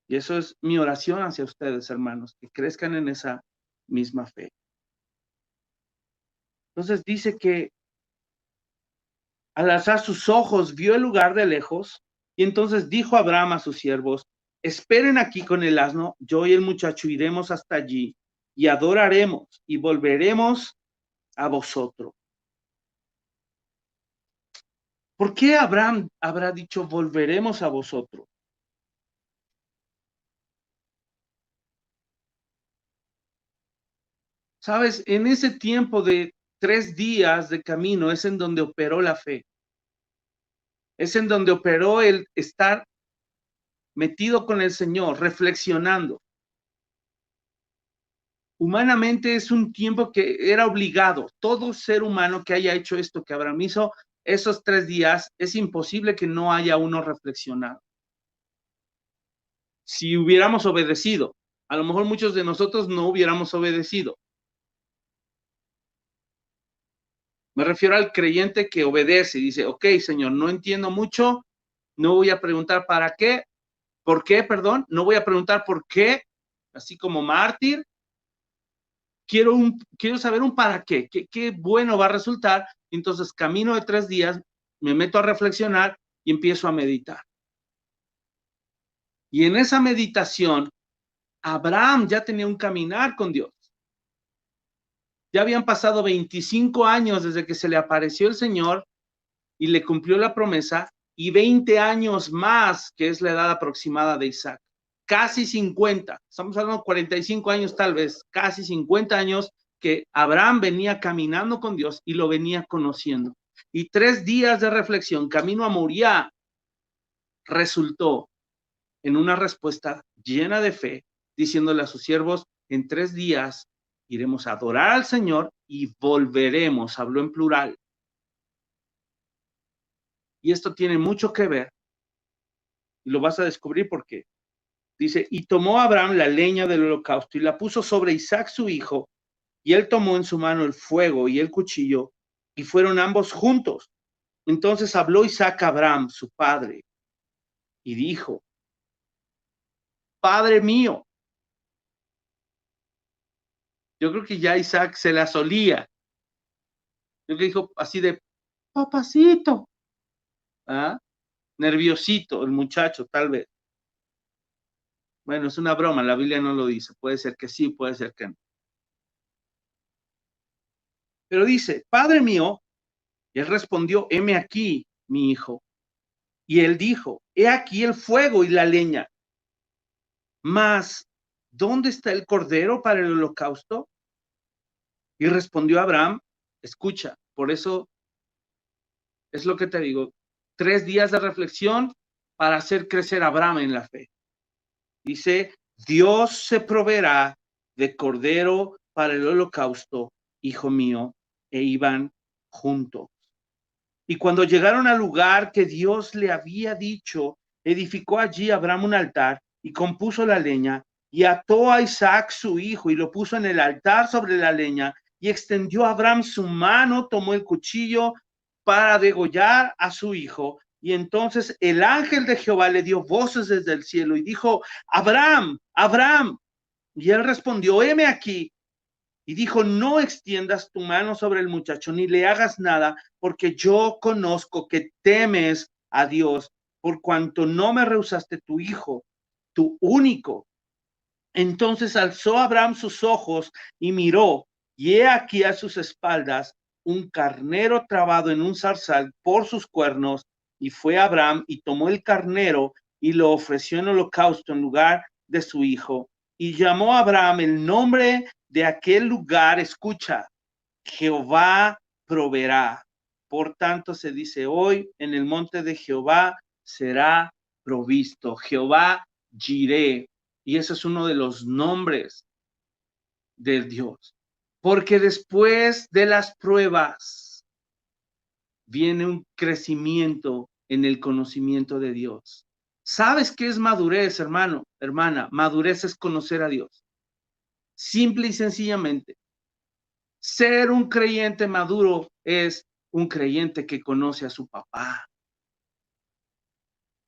Y eso es mi oración hacia ustedes, hermanos, que crezcan en esa misma fe. Entonces dice que al alzar sus ojos vio el lugar de lejos y entonces dijo Abraham a sus siervos, esperen aquí con el asno, yo y el muchacho iremos hasta allí y adoraremos y volveremos a vosotros. ¿Por qué Abraham habrá dicho volveremos a vosotros? Sabes, en ese tiempo de 3 días de camino es en donde operó la fe. Es en donde operó el estar metido con el Señor, reflexionando. Humanamente es un tiempo que era obligado. Todo ser humano que haya hecho esto que Abraham hizo, esos 3 días, es imposible que no haya uno reflexionado. Si hubiéramos obedecido, a lo mejor muchos de nosotros no hubiéramos obedecido. Me refiero al creyente que obedece y dice, ok, Señor, no entiendo mucho, no voy a preguntar para qué, por qué, perdón, no voy a preguntar por qué, así como mártir. Quiero saber un para qué, qué bueno va a resultar. Entonces, camino de 3 días, me meto a reflexionar y empiezo a meditar. Y en esa meditación, Abraham ya tenía un caminar con Dios. Ya habían pasado 25 años desde que se le apareció el Señor y le cumplió la promesa, y 20 años más, que es la edad aproximada de Isaac. Casi 50, estamos hablando de 45 años tal vez, casi 50 años que Abraham venía caminando con Dios y lo venía conociendo. Y 3 días de reflexión, camino a Moriah, resultó en una respuesta llena de fe, diciéndole a sus siervos, en 3 días iremos a adorar al Señor y volveremos, habló en plural. Y esto tiene mucho que ver, y lo vas a descubrir por qué. Dice, y tomó Abraham la leña del holocausto y la puso sobre Isaac su hijo, y él tomó en su mano el fuego y el cuchillo, y fueron ambos juntos. Entonces habló Isaac a Abraham, su padre, y dijo, Padre mío. Yo creo que ya Isaac se la solía. Yo creo que dijo así de, papacito. ¿Ah? Nerviosito el muchacho, tal vez. Bueno, es una broma, la Biblia no lo dice. Puede ser que sí, puede ser que no. Pero dice, Padre mío, y él respondió, heme aquí, mi hijo. Y él dijo, he aquí el fuego y la leña. Mas, ¿dónde está el cordero para el holocausto? Y respondió Abraham, escucha, por eso es lo que te digo, 3 días de reflexión para hacer crecer a Abraham en la fe. Dice, Dios se proveerá de cordero para el holocausto, hijo mío, e iban juntos. Y cuando llegaron al lugar que Dios le había dicho, edificó allí Abraham un altar y compuso la leña y ató a Isaac su hijo y lo puso en el altar sobre la leña y extendió a Abraham su mano, tomó el cuchillo para degollar a su hijo. Y entonces el ángel de Jehová le dio voces desde el cielo y dijo, Abraham, Abraham. Y él respondió, heme aquí. Y dijo, no extiendas tu mano sobre el muchacho, ni le hagas nada, porque yo conozco que temes a Dios, por cuanto no me rehusaste tu hijo, tu único. Entonces alzó Abraham sus ojos y miró, y he aquí a sus espaldas un carnero trabado en un zarzal por sus cuernos, y fue Abraham y tomó el carnero y lo ofreció en holocausto en lugar de su hijo. Y llamó a Abraham el nombre de aquel lugar, escucha, Jehová proveerá. Por tanto se dice hoy, en el monte de Jehová será provisto. Jehová Jireh. Y ese es uno de los nombres de Dios. Porque después de las pruebas viene un crecimiento en el conocimiento de Dios. ¿Sabes qué es madurez, hermano, hermana? Madurez es conocer a Dios. Simple y sencillamente. Ser un creyente maduro es un creyente que conoce a su papá.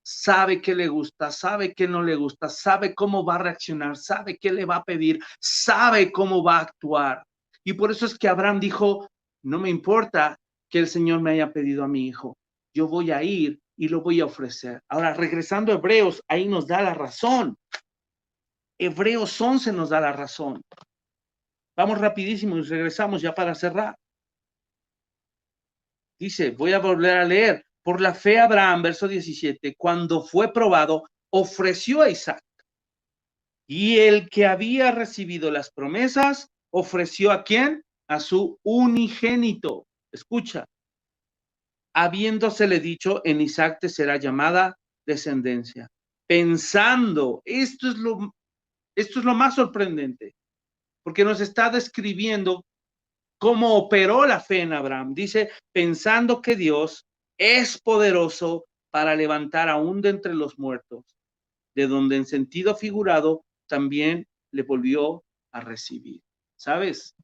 Sabe qué le gusta, sabe qué no le gusta, sabe cómo va a reaccionar, sabe qué le va a pedir, sabe cómo va a actuar. Y por eso es que Abraham dijo, no me importa que el Señor me haya pedido a mi hijo, yo voy a ir y lo voy a ofrecer. Ahora, regresando a Hebreos, ahí nos da la razón. Hebreos 11 nos da la razón. Vamos rapidísimo y regresamos ya para cerrar. Dice, voy a volver a leer. Por la fe Abraham, verso 17, cuando fue probado, ofreció a Isaac. Y el que había recibido las promesas, ofreció ¿a quién? A su unigénito. Escucha. Habiéndosele dicho, en Isaac te será llamada descendencia. Pensando, esto es lo más sorprendente, porque nos está describiendo cómo operó la fe en Abraham. Dice, pensando que Dios es poderoso para levantar aún de entre los muertos, de donde en sentido figurado también le volvió a recibir. ¿Sabes?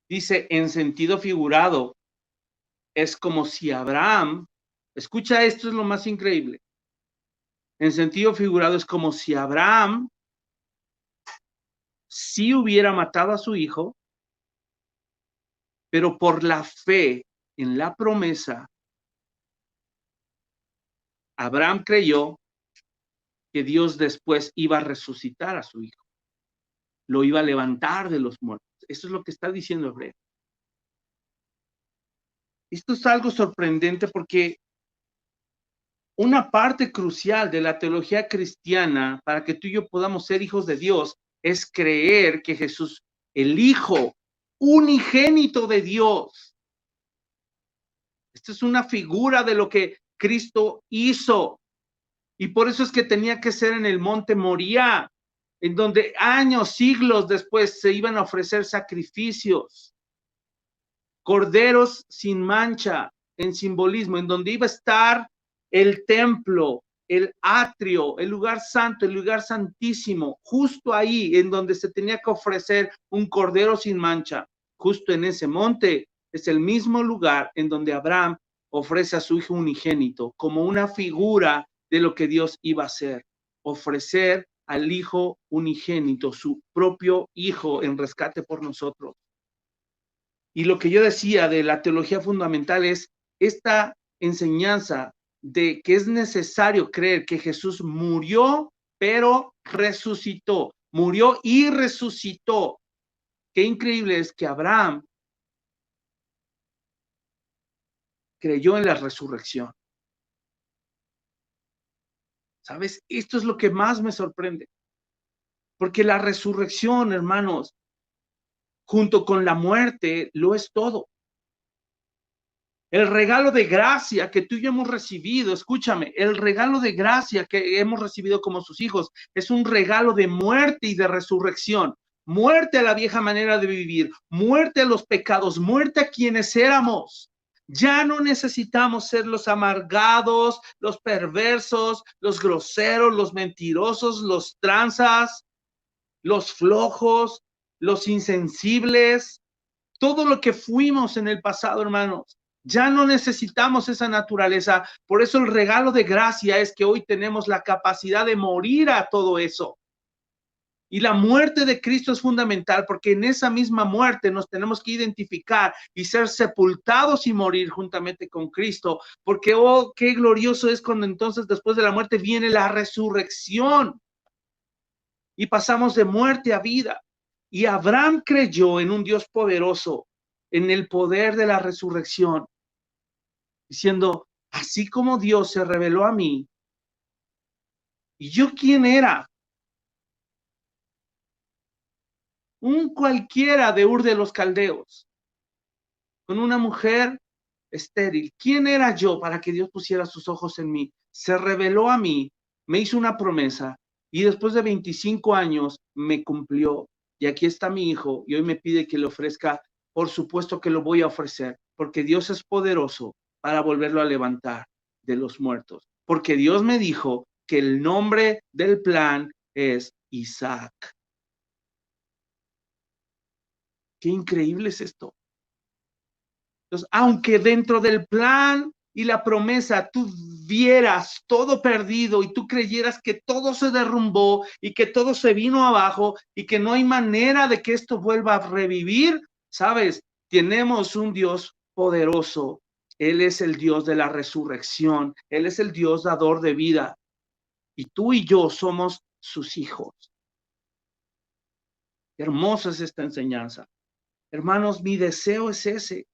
Dice, en sentido figurado, es como si Abraham, escucha, esto es lo más increíble. En sentido figurado es como si Abraham sí hubiera matado a su hijo, pero por la fe en la promesa, Abraham creyó que Dios después iba a resucitar a su hijo, lo iba a levantar de los muertos. Eso es lo que está diciendo Hebreo. Esto es algo sorprendente porque una parte crucial de la teología cristiana para que tú y yo podamos ser hijos de Dios es creer que Jesús, el Hijo unigénito de Dios, esta es una figura de lo que Cristo hizo. Y por eso es que tenía que ser en el monte Moría, en donde años, siglos después se iban a ofrecer sacrificios, corderos sin mancha, en simbolismo, en donde iba a estar el templo, el atrio, el lugar santo, el lugar santísimo, justo ahí en donde se tenía que ofrecer un cordero sin mancha, justo en ese monte, es el mismo lugar en donde Abraham ofrece a su hijo unigénito como una figura de lo que Dios iba a hacer, ofrecer al hijo unigénito, su propio hijo en rescate por nosotros. Y lo que yo decía de la teología fundamental es esta enseñanza de que es necesario creer que Jesús murió, pero resucitó, murió y resucitó. Qué increíble es que Abraham creyó en la resurrección. ¿Sabes? Esto es lo que más me sorprende. Porque la resurrección, hermanos, junto con la muerte, lo es todo. El regalo de gracia que tú y yo hemos recibido, escúchame, el regalo de gracia que hemos recibido como sus hijos es un regalo de muerte y de resurrección. Muerte a la vieja manera de vivir, muerte a los pecados, muerte a quienes éramos. Ya no necesitamos ser los amargados, los perversos, los groseros, los mentirosos, los tranzas, los flojos, los insensibles, todo lo que fuimos en el pasado, hermanos. Ya no necesitamos esa naturaleza. Por eso el regalo de gracia es que hoy tenemos la capacidad de morir a todo eso. Y la muerte de Cristo es fundamental porque en esa misma muerte nos tenemos que identificar y ser sepultados y morir juntamente con Cristo. Porque, oh, qué glorioso es cuando entonces después de la muerte viene la resurrección y pasamos de muerte a vida. Y Abraham creyó en un Dios poderoso, en el poder de la resurrección, diciendo, así como Dios se reveló a mí, ¿y yo quién era? Un cualquiera de Ur de los Caldeos, con una mujer estéril. ¿Quién era yo para que Dios pusiera sus ojos en mí? Se reveló a mí, me hizo una promesa y después de 25 años me cumplió. Y aquí está mi hijo y hoy me pide que le ofrezca. Por supuesto que lo voy a ofrecer, porque Dios es poderoso para volverlo a levantar de los muertos. Porque Dios me dijo que el nombre del plan es Isaac. Qué increíble es esto. Entonces, aunque dentro del plan y la promesa tú vieras todo perdido y tú creyeras que todo se derrumbó y que todo se vino abajo y que no hay manera de que esto vuelva a revivir, sabes, tenemos un Dios poderoso. Él es el Dios de la resurrección. Él es el Dios dador de vida. Y tú y yo somos sus hijos. Hermosa es esta enseñanza. Hermanos, mi deseo es ese.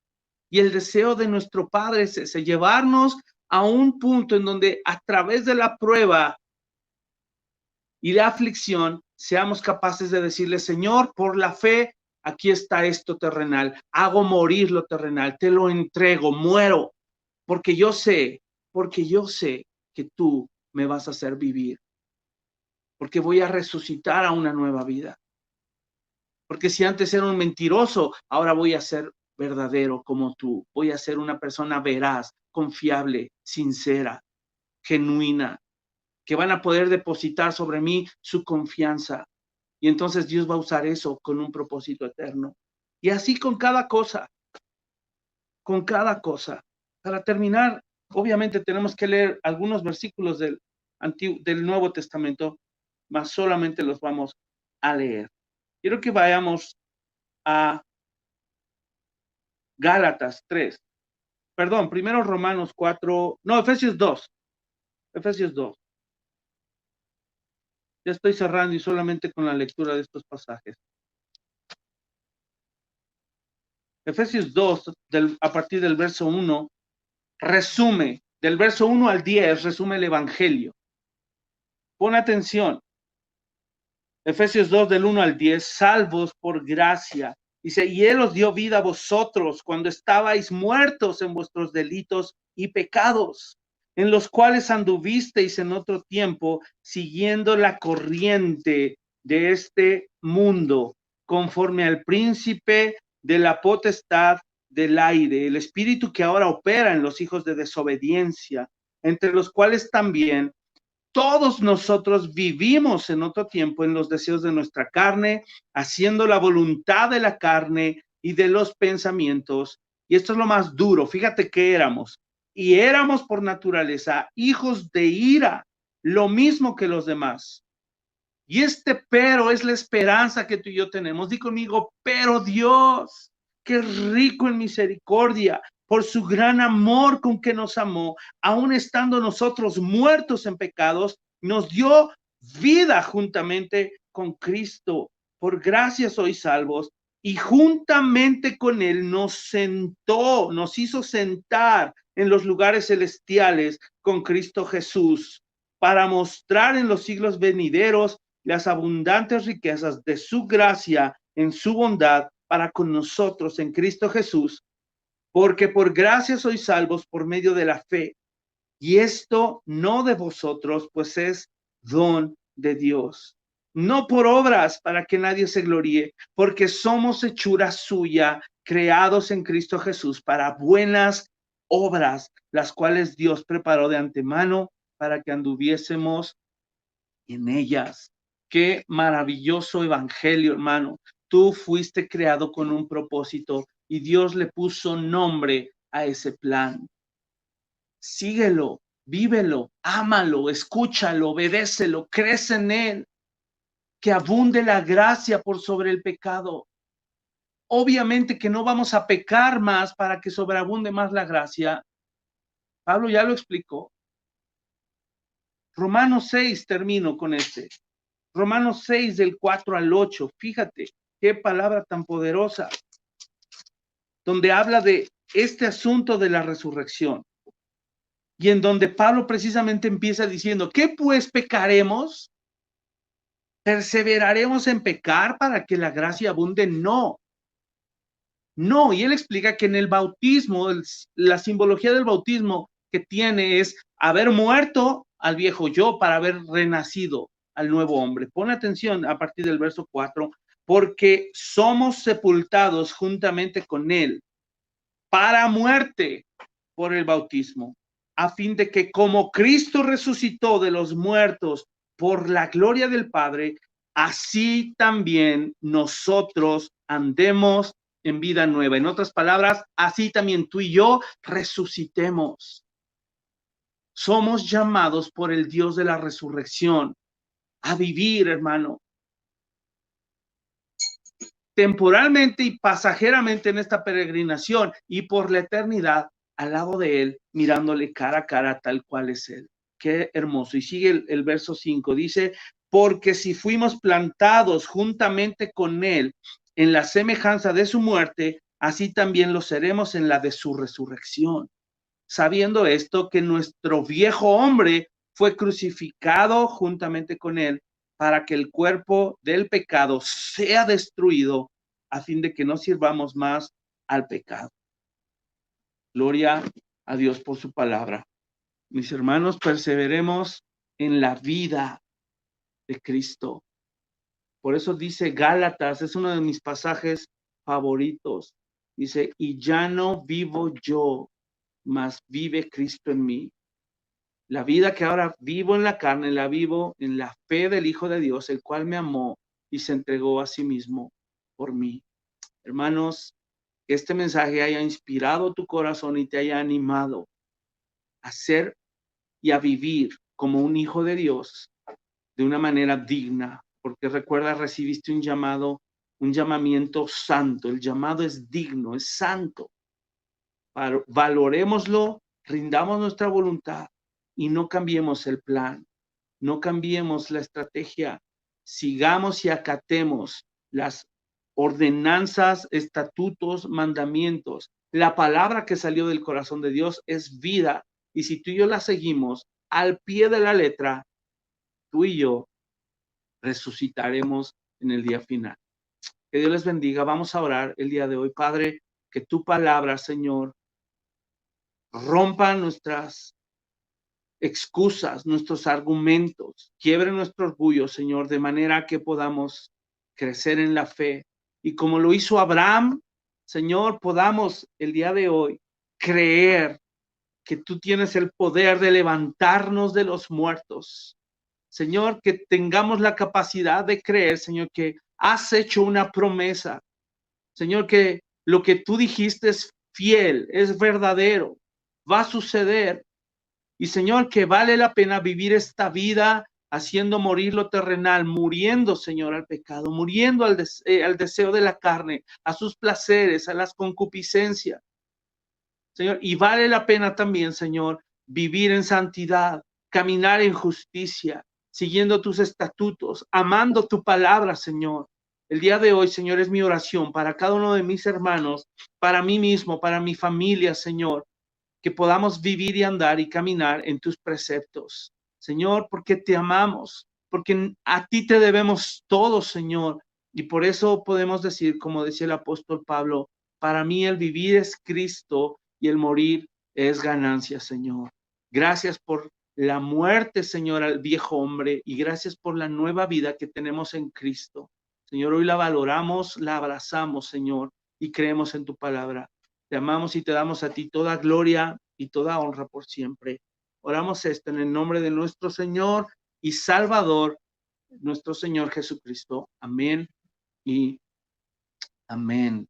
Y el deseo de nuestro Padre es ese, llevarnos a un punto en donde a través de la prueba y la aflicción seamos capaces de decirle, Señor, por la fe, aquí está esto terrenal, hago morir lo terrenal, te lo entrego, muero, porque yo sé que tú me vas a hacer vivir, porque voy a resucitar a una nueva vida. Porque si antes era un mentiroso, ahora voy a ser verdadero como tú. Voy a ser una persona veraz, confiable, sincera, genuina, que van a poder depositar sobre mí su confianza. Y entonces Dios va a usar eso con un propósito eterno. Y así con cada cosa, con cada cosa. Para terminar, obviamente tenemos que leer algunos versículos del Nuevo Testamento, mas solamente los vamos a leer. Quiero que vayamos a Gálatas 3. Perdón, primero Romanos 4, no, Efesios 2. Efesios 2. Ya estoy cerrando y solamente con la lectura de estos pasajes. Efesios 2, a partir del verso 1, resume, del verso 1 al 10, resume el Evangelio. Pon atención. Efesios 2, del 1 al 10, salvos por gracia. Dice, y Él os dio vida a vosotros cuando estabais muertos en vuestros delitos y pecados, en los cuales anduvisteis en otro tiempo, siguiendo la corriente de este mundo, conforme al príncipe de la potestad del aire, el espíritu que ahora opera en los hijos de desobediencia, entre los cuales también todos nosotros vivimos en otro tiempo en los deseos de nuestra carne, haciendo la voluntad de la carne y de los pensamientos. Y esto es lo más duro. Fíjate que éramos. Y éramos por naturaleza hijos de ira, lo mismo que los demás. Y este pero es la esperanza que tú y yo tenemos. Di conmigo, pero Dios, que es rico en misericordia, por su gran amor con que nos amó, aun estando nosotros muertos en pecados, nos dio vida juntamente con Cristo. Por gracia sois salvos, y juntamente con Él nos sentó, nos hizo sentar en los lugares celestiales con Cristo Jesús, para mostrar en los siglos venideros las abundantes riquezas de su gracia en su bondad para con nosotros en Cristo Jesús, porque por gracia sois salvos por medio de la fe, y esto no de vosotros, pues es don de Dios, no por obras para que nadie se gloríe, porque somos hechura suya, creados en Cristo Jesús para buenas obras, las cuales Dios preparó de antemano para que anduviésemos en ellas. Qué maravilloso evangelio, hermano. Tú fuiste creado con un propósito y Dios le puso nombre a ese plan. Síguelo, vívelo, ámalo, escúchalo, obedécelo, crece en él. Que abunde la gracia por sobre el pecado. Obviamente que no vamos a pecar más para que sobreabunde más la gracia. Pablo ya lo explicó. Romanos 6, termino con este. Romanos 6, del 4 al 8. Fíjate qué palabra tan poderosa, donde habla de este asunto de la resurrección. Y en donde Pablo precisamente empieza diciendo, ¿qué pues pecaremos? ¿Perseveraremos en pecar para que la gracia abunde? No. No, y él explica que en el bautismo, la simbología del bautismo que tiene es haber muerto al viejo yo para haber renacido al nuevo hombre. Pon atención a partir del verso 4, porque somos sepultados juntamente con él para muerte por el bautismo, a fin de que como Cristo resucitó de los muertos por la gloria del Padre, así también nosotros andemos en vida nueva. En otras palabras, así también tú y yo resucitemos. Somos llamados por el Dios de la resurrección a vivir, hermano, temporalmente y pasajeramente en esta peregrinación y por la eternidad al lado de él, mirándole cara a cara tal cual es él. Qué hermoso. Y sigue el verso 5, dice, porque si fuimos plantados juntamente con él en la semejanza de su muerte, así también lo seremos en la de su resurrección. Sabiendo esto, que nuestro viejo hombre fue crucificado juntamente con él, para que el cuerpo del pecado sea destruido, a fin de que no sirvamos más al pecado. Gloria a Dios por su palabra. Mis hermanos, perseveremos en la vida de Cristo. Por eso dice Gálatas, es uno de mis pasajes favoritos. Dice, y ya no vivo yo, mas vive Cristo en mí. La vida que ahora vivo en la carne, la vivo en la fe del Hijo de Dios, el cual me amó y se entregó a sí mismo por mí. Hermanos, que este mensaje haya inspirado tu corazón y te haya animado a ser y a vivir como un hijo de Dios de una manera digna, porque recuerda, recibiste un llamado, un llamamiento santo. El llamado es digno, es santo. Valorémoslo, rindamos nuestra voluntad y no cambiemos el plan, no cambiemos la estrategia, sigamos y acatemos las ordenanzas, estatutos, mandamientos. La palabra que salió del corazón de Dios es vida. Y si tú y yo la seguimos al pie de la letra, tú y yo resucitaremos en el día final. Que Dios les bendiga. Vamos a orar el día de hoy. Padre, que tu palabra, Señor, rompa nuestras excusas, nuestros argumentos, quiebre nuestro orgullo, Señor, de manera que podamos crecer en la fe. Y como lo hizo Abraham, Señor, podamos el día de hoy creer que tú tienes el poder de levantarnos de los muertos. Señor, que tengamos la capacidad de creer, Señor, que has hecho una promesa. Señor, que lo que tú dijiste es fiel, es verdadero, va a suceder. Y Señor, que vale la pena vivir esta vida haciendo morir lo terrenal, muriendo, Señor, al pecado, muriendo al deseo de la carne, a sus placeres, a las concupiscencias. Señor, y vale la pena también, Señor, vivir en santidad, caminar en justicia, siguiendo tus estatutos, amando tu palabra, Señor. El día de hoy, Señor, es mi oración para cada uno de mis hermanos, para mí mismo, para mi familia, Señor, que podamos vivir y andar y caminar en tus preceptos. Señor, porque te amamos, porque a ti te debemos todo, Señor. Y por eso podemos decir, como decía el apóstol Pablo, para mí el vivir es Cristo y el morir es ganancia, Señor. Gracias por la muerte, Señor, al viejo hombre, y gracias por la nueva vida que tenemos en Cristo. Señor, hoy la valoramos, la abrazamos, Señor, y creemos en tu palabra. Te amamos y te damos a ti toda gloria y toda honra por siempre. Oramos esto en el nombre de nuestro Señor y Salvador, nuestro Señor Jesucristo. Amén y amén.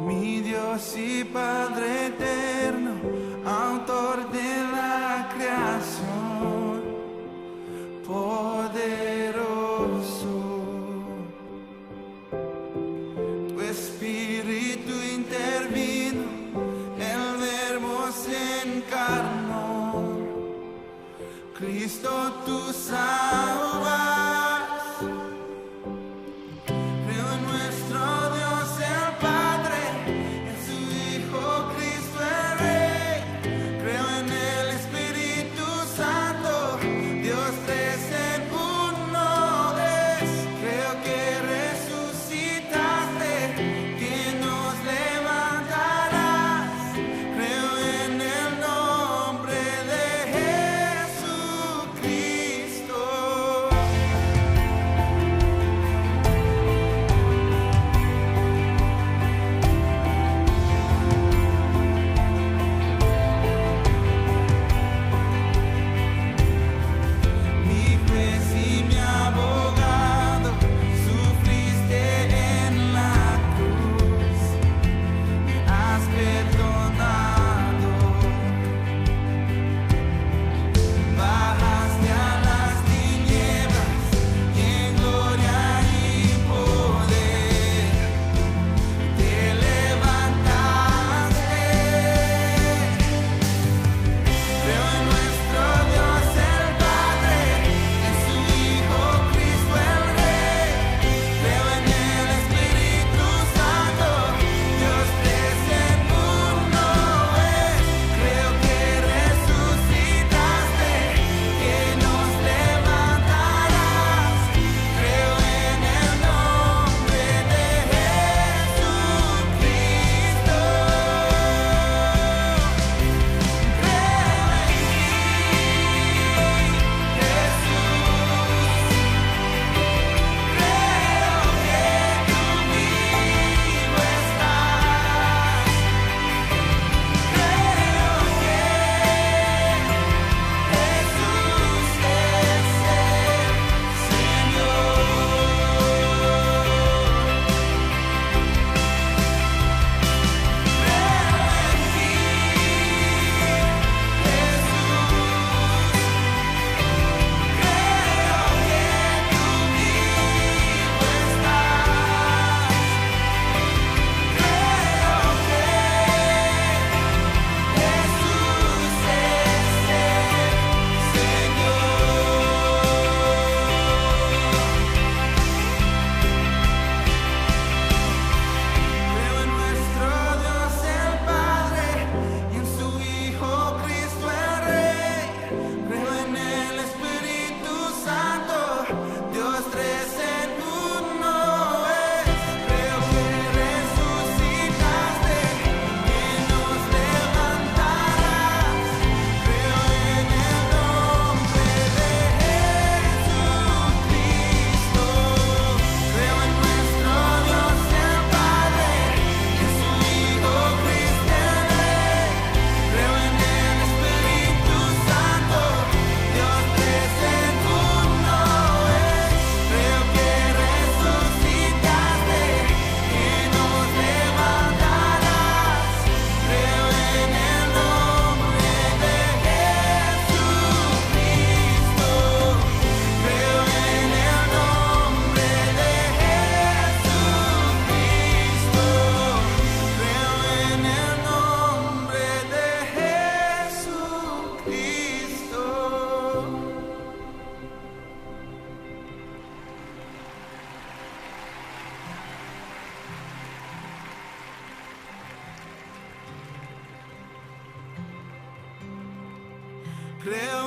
Mi Dios y Padre eterno, autor de la creación, poderoso, tu espíritu intervino, el verbo se encarnó, Cristo tú salvas. Cristo. creo